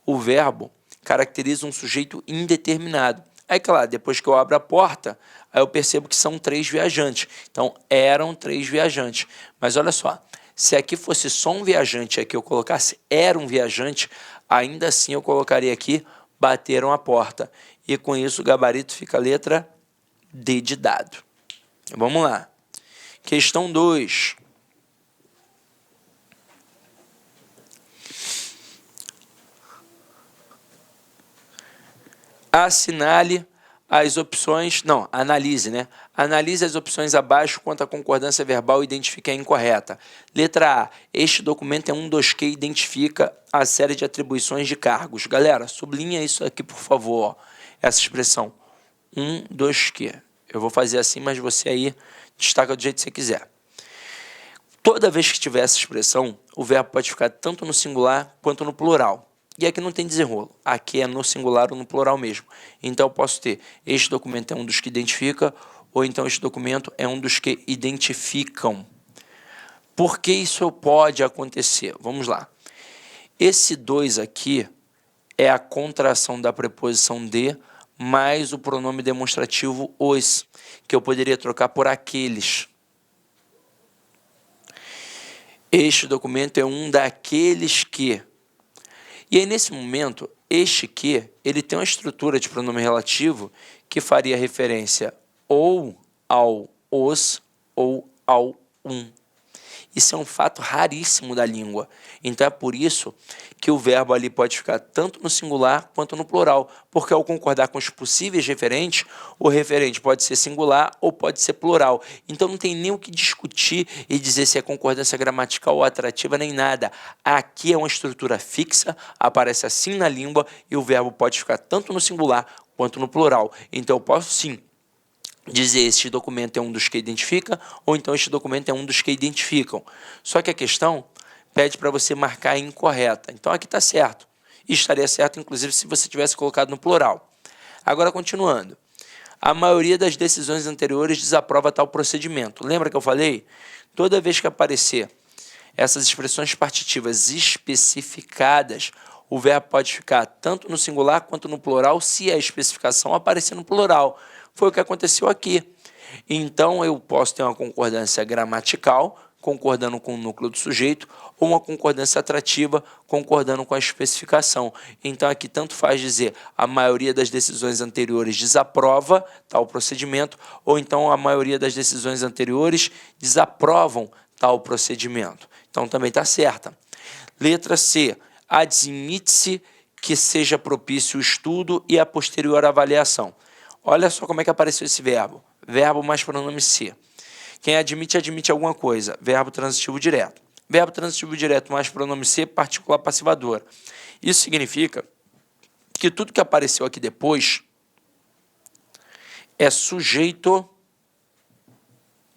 o verbo caracteriza um sujeito indeterminado. Aí, claro, depois que eu abro a porta, aí eu percebo que são 3 viajantes. Então, eram 3 viajantes. Mas olha só, se aqui fosse só um viajante, aqui eu colocasse era um viajante, ainda assim eu colocaria aqui bateram a porta. E com isso o gabarito fica a letra D de dado. Vamos lá. Questão 2. Assinale as opções... Não, analise, né? Analise as opções abaixo quanto à concordância verbal e identifique a incorreta. Letra A. Este documento é um dos que identifica a série de atribuições de cargos. Galera, sublinha isso aqui, por favor. Essa expressão. Um dos que. Eu vou fazer assim, mas você aí destaca do jeito que você quiser. Toda vez que tiver essa expressão, o verbo pode ficar tanto no singular quanto no plural. E aqui não tem desenrolo. Aqui é no singular ou no plural mesmo. Então, eu posso ter este documento é um dos que identifica, ou então este documento é um dos que identificam. Por que isso pode acontecer? Vamos lá. Esse 2 aqui é a contração da preposição de mais o pronome demonstrativo os, que eu poderia trocar por aqueles. Este documento é um daqueles que... E aí, nesse momento, este que, ele tem uma estrutura de pronome relativo que faria referência ou ao os ou ao um. Isso é um fato raríssimo da língua. Então, é por isso que o verbo ali pode ficar tanto no singular quanto no plural, porque ao concordar com os possíveis referentes, o referente pode ser singular ou pode ser plural. Então, não tem nem o que discutir e dizer se é concordância gramatical ou atrativa, nem nada. Aqui é uma estrutura fixa, aparece assim na língua e o verbo pode ficar tanto no singular quanto no plural. Então, eu posso sim dizer este documento é um dos que identifica, ou então este documento é um dos que identificam. Só que a questão pede para você marcar a incorreta. Então aqui está certo. E estaria certo, inclusive, se você tivesse colocado no plural. Agora, continuando. A maioria das decisões anteriores desaprova tal procedimento. Lembra que eu falei? Toda vez que aparecer essas expressões partitivas especificadas, o verbo pode ficar tanto no singular quanto no plural, se a especificação aparecer no plural. Foi o que aconteceu aqui. Então, eu posso ter uma concordância gramatical, concordando com o núcleo do sujeito, ou uma concordância atrativa, concordando com a especificação. Então, aqui tanto faz dizer a maioria das decisões anteriores desaprova tal procedimento, ou então a maioria das decisões anteriores desaprovam tal procedimento. Então, também está certa. Letra C. Admite-se que seja propício o estudo e a posterior avaliação. Olha só como é que apareceu esse verbo. Verbo mais pronome se. Quem admite, admite alguma coisa. Verbo transitivo direto. Verbo transitivo direto mais pronome ser, particular passivadora. Isso significa que tudo que apareceu aqui depois é sujeito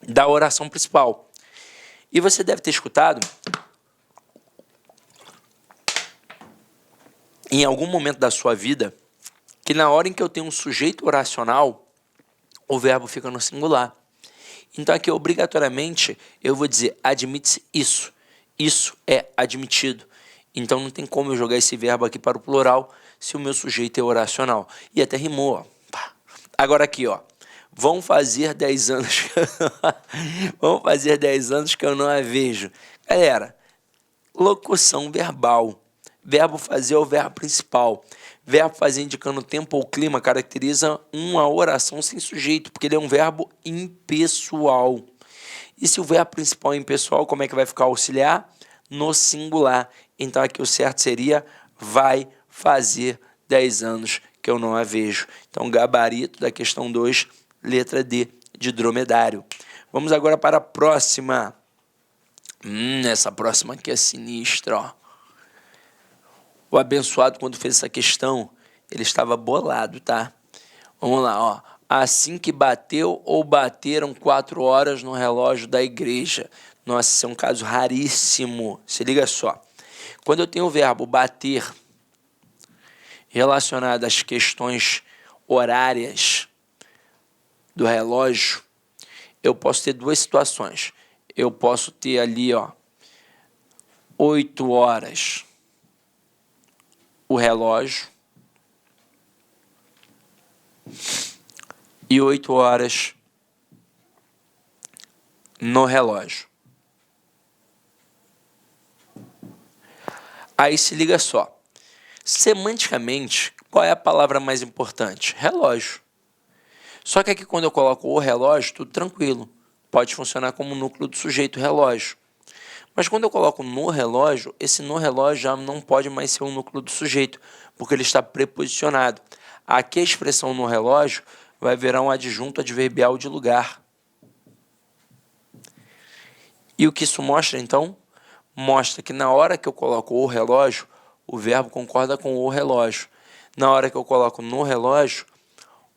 da oração principal. E você deve ter escutado em algum momento da sua vida que na hora em que eu tenho um sujeito oracional, o verbo fica no singular. Então aqui obrigatoriamente eu vou dizer admite-se isso. Isso é admitido. Então não tem como eu jogar esse verbo aqui para o plural se o meu sujeito é oracional. E até rimou, ó. Agora aqui, ó. Vão fazer 10 anos. Vão fazer 10 anos que eu não a vejo. Galera, locução verbal. Verbo fazer é o verbo principal. Verbo fazer indicando tempo ou clima caracteriza uma oração sem sujeito, porque ele é um verbo impessoal. E se o verbo principal é impessoal, como é que vai ficar auxiliar? No singular. Então aqui o certo seria vai fazer 10 anos que eu não a vejo. Então gabarito da questão 2, letra D, de dromedário. Vamos agora para a próxima. Essa próxima aqui é sinistra, ó. O abençoado, quando fez essa questão, ele estava bolado, tá? Vamos lá, ó. Assim que bateu ou bateram 4 horas no relógio da igreja. Nossa, esse é um caso raríssimo. Se liga só. Quando eu tenho o verbo bater relacionado às questões horárias do relógio, eu posso ter duas situações. Eu posso ter ali, ó, 8 horas o relógio e 8 horas no relógio. Aí se liga só. Semanticamente, qual é a palavra mais importante? Relógio. Só que aqui quando eu coloco o relógio, tudo tranquilo. Pode funcionar como núcleo do sujeito relógio. Mas quando eu coloco no relógio, esse no relógio já não pode mais ser o núcleo do sujeito, porque ele está preposicionado. Aqui a expressão no relógio vai virar um adjunto adverbial de lugar. E o que isso mostra, então? Mostra que na hora que eu coloco o relógio, o verbo concorda com o relógio. Na hora que eu coloco no relógio,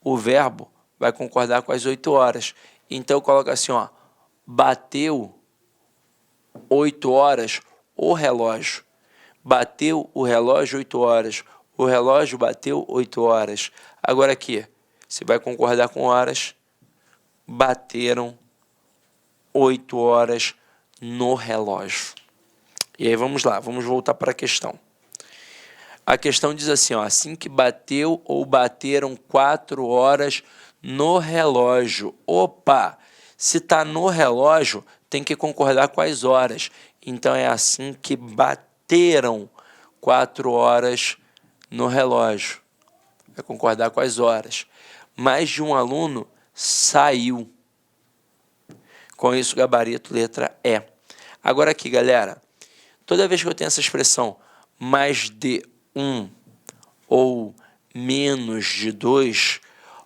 o verbo vai concordar com as 8 horas. Então eu coloco assim, ó, bateu 8 horas o relógio. Bateu o relógio 8 horas. O relógio bateu 8 horas. Agora aqui, você vai concordar com horas. Bateram 8 horas no relógio. E aí vamos lá, vamos voltar para a questão. A questão diz assim, ó, assim que bateu ou bateram 4 horas no relógio. Opa! Se está no relógio, tem que concordar com as horas. Então é assim que bateram 4 horas no relógio. Vai concordar com as horas. Mais de um aluno saiu. Com isso, gabarito, letra E. Agora aqui, galera, toda vez que eu tenho essa expressão mais de 1 ou menos de 2,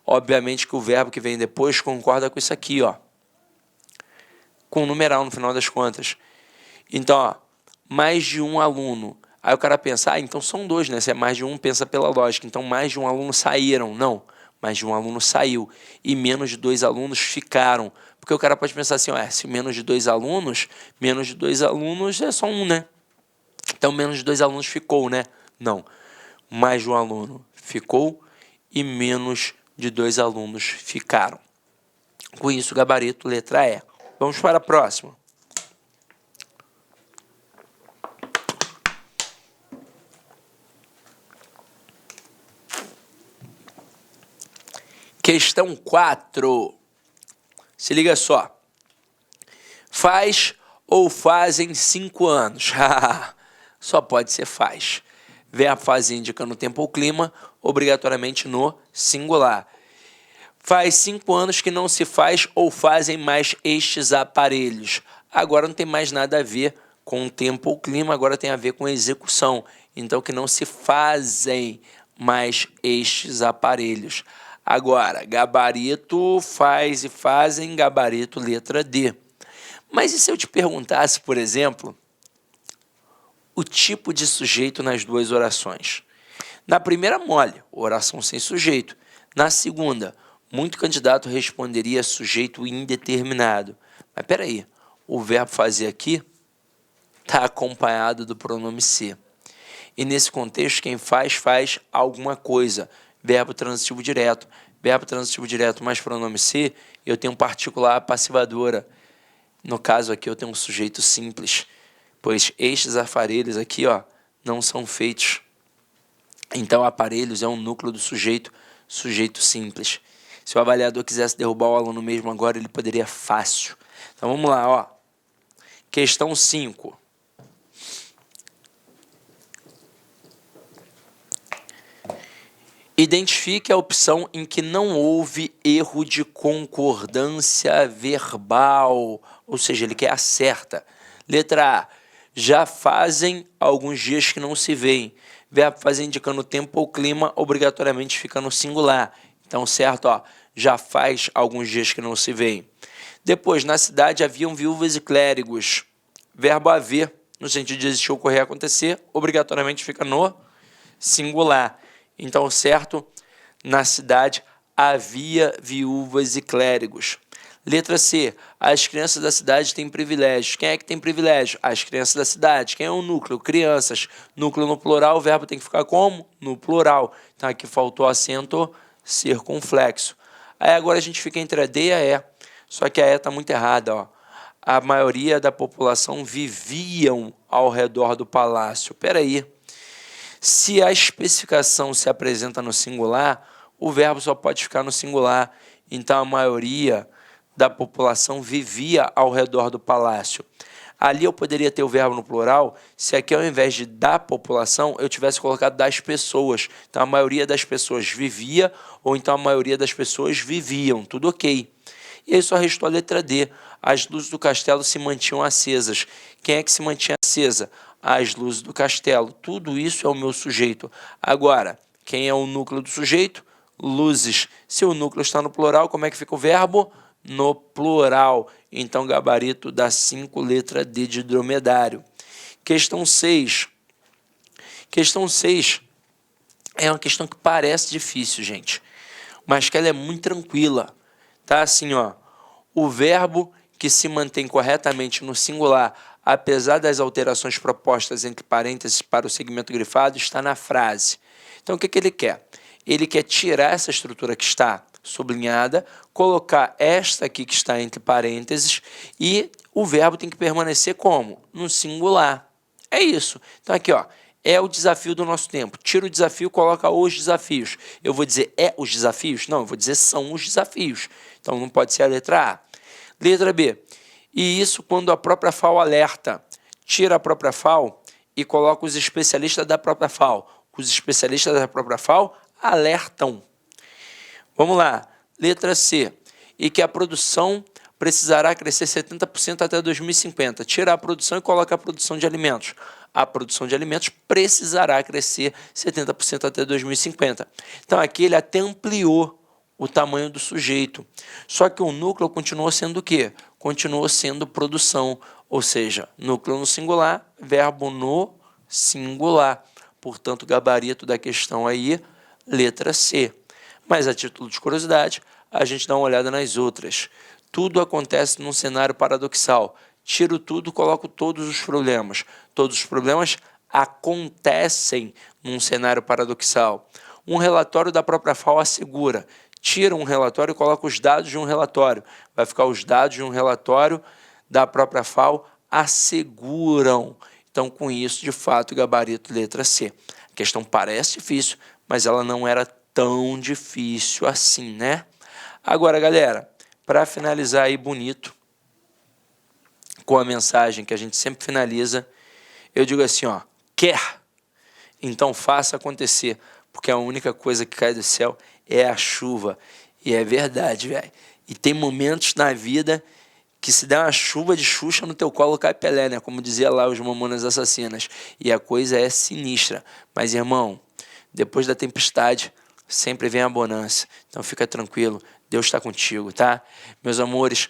obviamente que o verbo que vem depois concorda com isso aqui, ó. Com o numeral no final das contas. Então, ó, mais de um aluno. Aí o cara pensa, então são 2, né? Se é mais de um, pensa pela lógica. Então, mais de um aluno saíram. Não, mais de um aluno saiu. E menos de 2 alunos ficaram. Porque o cara pode pensar assim, ó, se menos de 2 alunos é só 1, né? Então, menos de 2 alunos ficou, né? Não, mais de um aluno ficou e menos de 2 alunos ficaram. Com isso, gabarito, letra E. Vamos para a próxima. Questão 4. Se liga só. Faz ou fazem 5 anos? Só pode ser faz. Verbo fazer indicando tempo ou clima, obrigatoriamente no singular. Faz 5 anos que não se faz ou fazem mais estes aparelhos. Agora não tem mais nada a ver com o tempo ou clima, agora tem a ver com a execução. Então, que não se fazem mais estes aparelhos. Agora, gabarito faz e fazem, gabarito letra D. Mas e se eu te perguntasse, por exemplo, o tipo de sujeito nas duas orações? Na primeira, mole, oração sem sujeito. Na segunda, muito candidato responderia sujeito indeterminado. Mas peraí, o verbo fazer aqui está acompanhado do pronome ser. E nesse contexto, quem faz, faz alguma coisa. Verbo transitivo direto. Verbo transitivo direto mais pronome ser, eu tenho um particular passivadora. No caso aqui, eu tenho um sujeito simples, pois estes aparelhos aqui, ó, não são feitos. Então, aparelhos é um núcleo do sujeito, sujeito simples. Se o avaliador quisesse derrubar o aluno mesmo agora, ele poderia fácil. Então, vamos lá, ó. Questão 5. Identifique a opção em que não houve erro de concordância verbal, ou seja, ele quer a certa. Letra A. Já fazem alguns dias que não se veem. Verbo fazer indicando o tempo ou clima, obrigatoriamente fica no singular. Então, certo, ó, já faz alguns dias que não se veem. Depois, na cidade haviam viúvas e clérigos. Verbo haver, no sentido de existir, ocorrer, acontecer, obrigatoriamente fica no singular. Então, certo, na cidade havia viúvas e clérigos. Letra C. As crianças da cidade têm privilégios. Quem é que tem privilégio? As crianças da cidade. Quem é o núcleo? Crianças. Núcleo no plural, o verbo tem que ficar como? No plural. Então, aqui faltou acento circunflexo. Aí agora a gente fica entre a D e a E. Só que a E está muito errada, ó. A maioria da população viviam ao redor do palácio. Espera aí. Se a especificação se apresenta no singular, o verbo só pode ficar no singular. Então, a maioria da população vivia ao redor do palácio. Ali eu poderia ter o verbo no plural, se aqui ao invés de da população, eu tivesse colocado das pessoas. Então, a maioria das pessoas vivia, ou então a maioria das pessoas viviam. Tudo ok. E aí só restou a letra D. As luzes do castelo se mantinham acesas. Quem é que se mantinha acesa? As luzes do castelo. Tudo isso é o meu sujeito. Agora, quem é o núcleo do sujeito? Luzes. Se o núcleo está no plural, como é que fica o verbo? No plural. Então, gabarito dá 5, letra D de dromedário. Questão 6. Questão 6 é uma questão que parece difícil, gente, mas que ela é muito tranquila. Tá assim, ó. O verbo que se mantém corretamente no singular, apesar das alterações propostas entre parênteses para o segmento grifado, está na frase. Então, o que ele quer? Ele quer tirar essa estrutura que está sublinhada, colocar esta aqui que está entre parênteses e o verbo tem que permanecer como? No singular. É isso. Então, aqui, ó. É o desafio do nosso tempo. Tira o desafio, coloca os desafios. Eu vou dizer é os desafios? Não, eu vou dizer são os desafios. Então, não pode ser a letra A. Letra B. E isso quando a própria FAO alerta. Tira a própria FAO e coloca os especialistas da própria FAO. Os especialistas da própria FAO alertam. Vamos lá. Letra C. E que a produção precisará crescer 70% até 2050. Tira a produção e coloca a produção de alimentos. A produção de alimentos precisará crescer 70% até 2050. Então, aqui ele até ampliou o tamanho do sujeito. Só que o núcleo continuou sendo o quê? Continuou sendo produção, ou seja, núcleo no singular, verbo no singular. Portanto, o gabarito da questão aí, letra C. Mas, a título de curiosidade, a gente dá uma olhada nas outras. Tudo acontece num cenário paradoxal. Tiro tudo, coloco todos os problemas. Todos os problemas acontecem num cenário paradoxal. Um relatório da própria FAO assegura. Tira um relatório e coloca os dados de um relatório. Vai ficar os dados de um relatório da própria FAO asseguram. Então, com isso, de fato, gabarito letra C. A questão parece difícil, mas ela não era tão difícil assim, né? Agora, galera, para finalizar aí bonito, com a mensagem que a gente sempre finaliza, eu digo assim, ó, quer, então faça acontecer, porque a única coisa que cai do céu é a chuva. E é verdade, velho. E tem momentos na vida que se der uma chuva de Xuxa no teu colo cai Pelé, né? Como dizia lá os Mamonas Assassinas. E a coisa é sinistra. Mas, irmão, depois da tempestade, sempre vem a bonança. Então fica tranquilo, Deus está contigo, tá? Meus amores,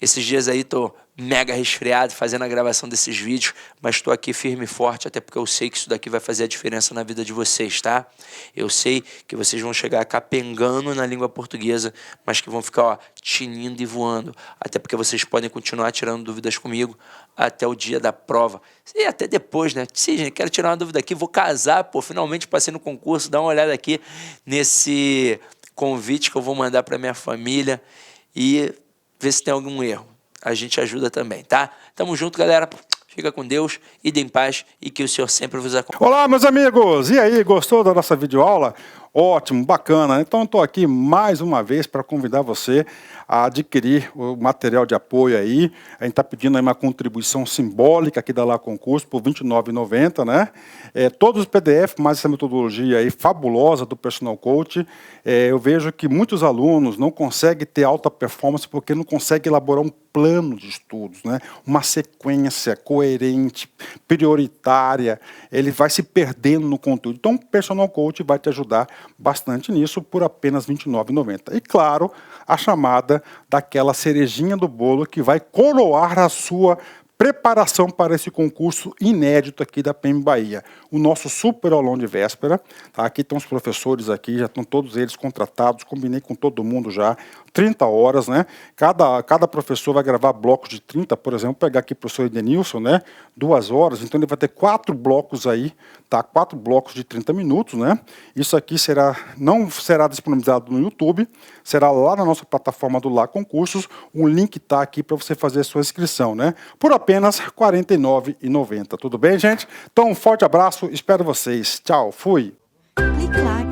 esses dias aí tô mega resfriado fazendo a gravação desses vídeos, mas estou aqui firme e forte, até porque eu sei que isso daqui vai fazer a diferença na vida de vocês, tá? Eu sei que vocês vão chegar capengando na língua portuguesa, mas que vão ficar, ó, tinindo e voando, até porque vocês podem continuar tirando dúvidas comigo até o dia da prova. E até depois, né? Sim, gente, quero tirar uma dúvida aqui, vou casar, pô, finalmente passei no concurso, dá uma olhada aqui nesse convite que eu vou mandar para minha família e ver se tem algum erro. A gente ajuda também, tá? Tamo junto, galera. Fica com Deus, ide em paz e que o Senhor sempre vos acompanhe. Olá, meus amigos! E aí, gostou da nossa videoaula? Ótimo, bacana. Então, estou aqui mais uma vez para convidar você a adquirir o material de apoio aí. A gente está pedindo aí uma contribuição simbólica aqui da Lá Concurso por R$ 29,90, né? Todos os PDF, mais essa metodologia aí fabulosa do Personal Coach. Eu vejo que muitos alunos não conseguem ter alta performance porque não conseguem elaborar um plano de estudos, né? Uma sequência coerente, prioritária. Ele vai se perdendo no conteúdo. Então, o Personal Coach vai te ajudar bastante nisso por apenas R$ 29,90. E, claro, a chamada daquela cerejinha do bolo que vai coroar a sua preparação para esse concurso inédito aqui da PM Bahia. O nosso super aulão de véspera. Tá? Aqui estão os professores aqui, já estão todos eles contratados, combinei com todo mundo já. 30 horas, né? Cada professor vai gravar blocos de 30, por exemplo, vou pegar aqui o professor Edenilson, né? 2 horas, então ele vai ter 4 blocos aí, tá? 4 blocos de 30 minutos, né? Isso aqui não será disponibilizado no YouTube, será lá na nossa plataforma do Lá Concursos, um link tá aqui para você fazer a sua inscrição, né? Por apenas R$ 49,90, tudo bem, gente? Então, um forte abraço, espero vocês. Tchau, fui! Clique lá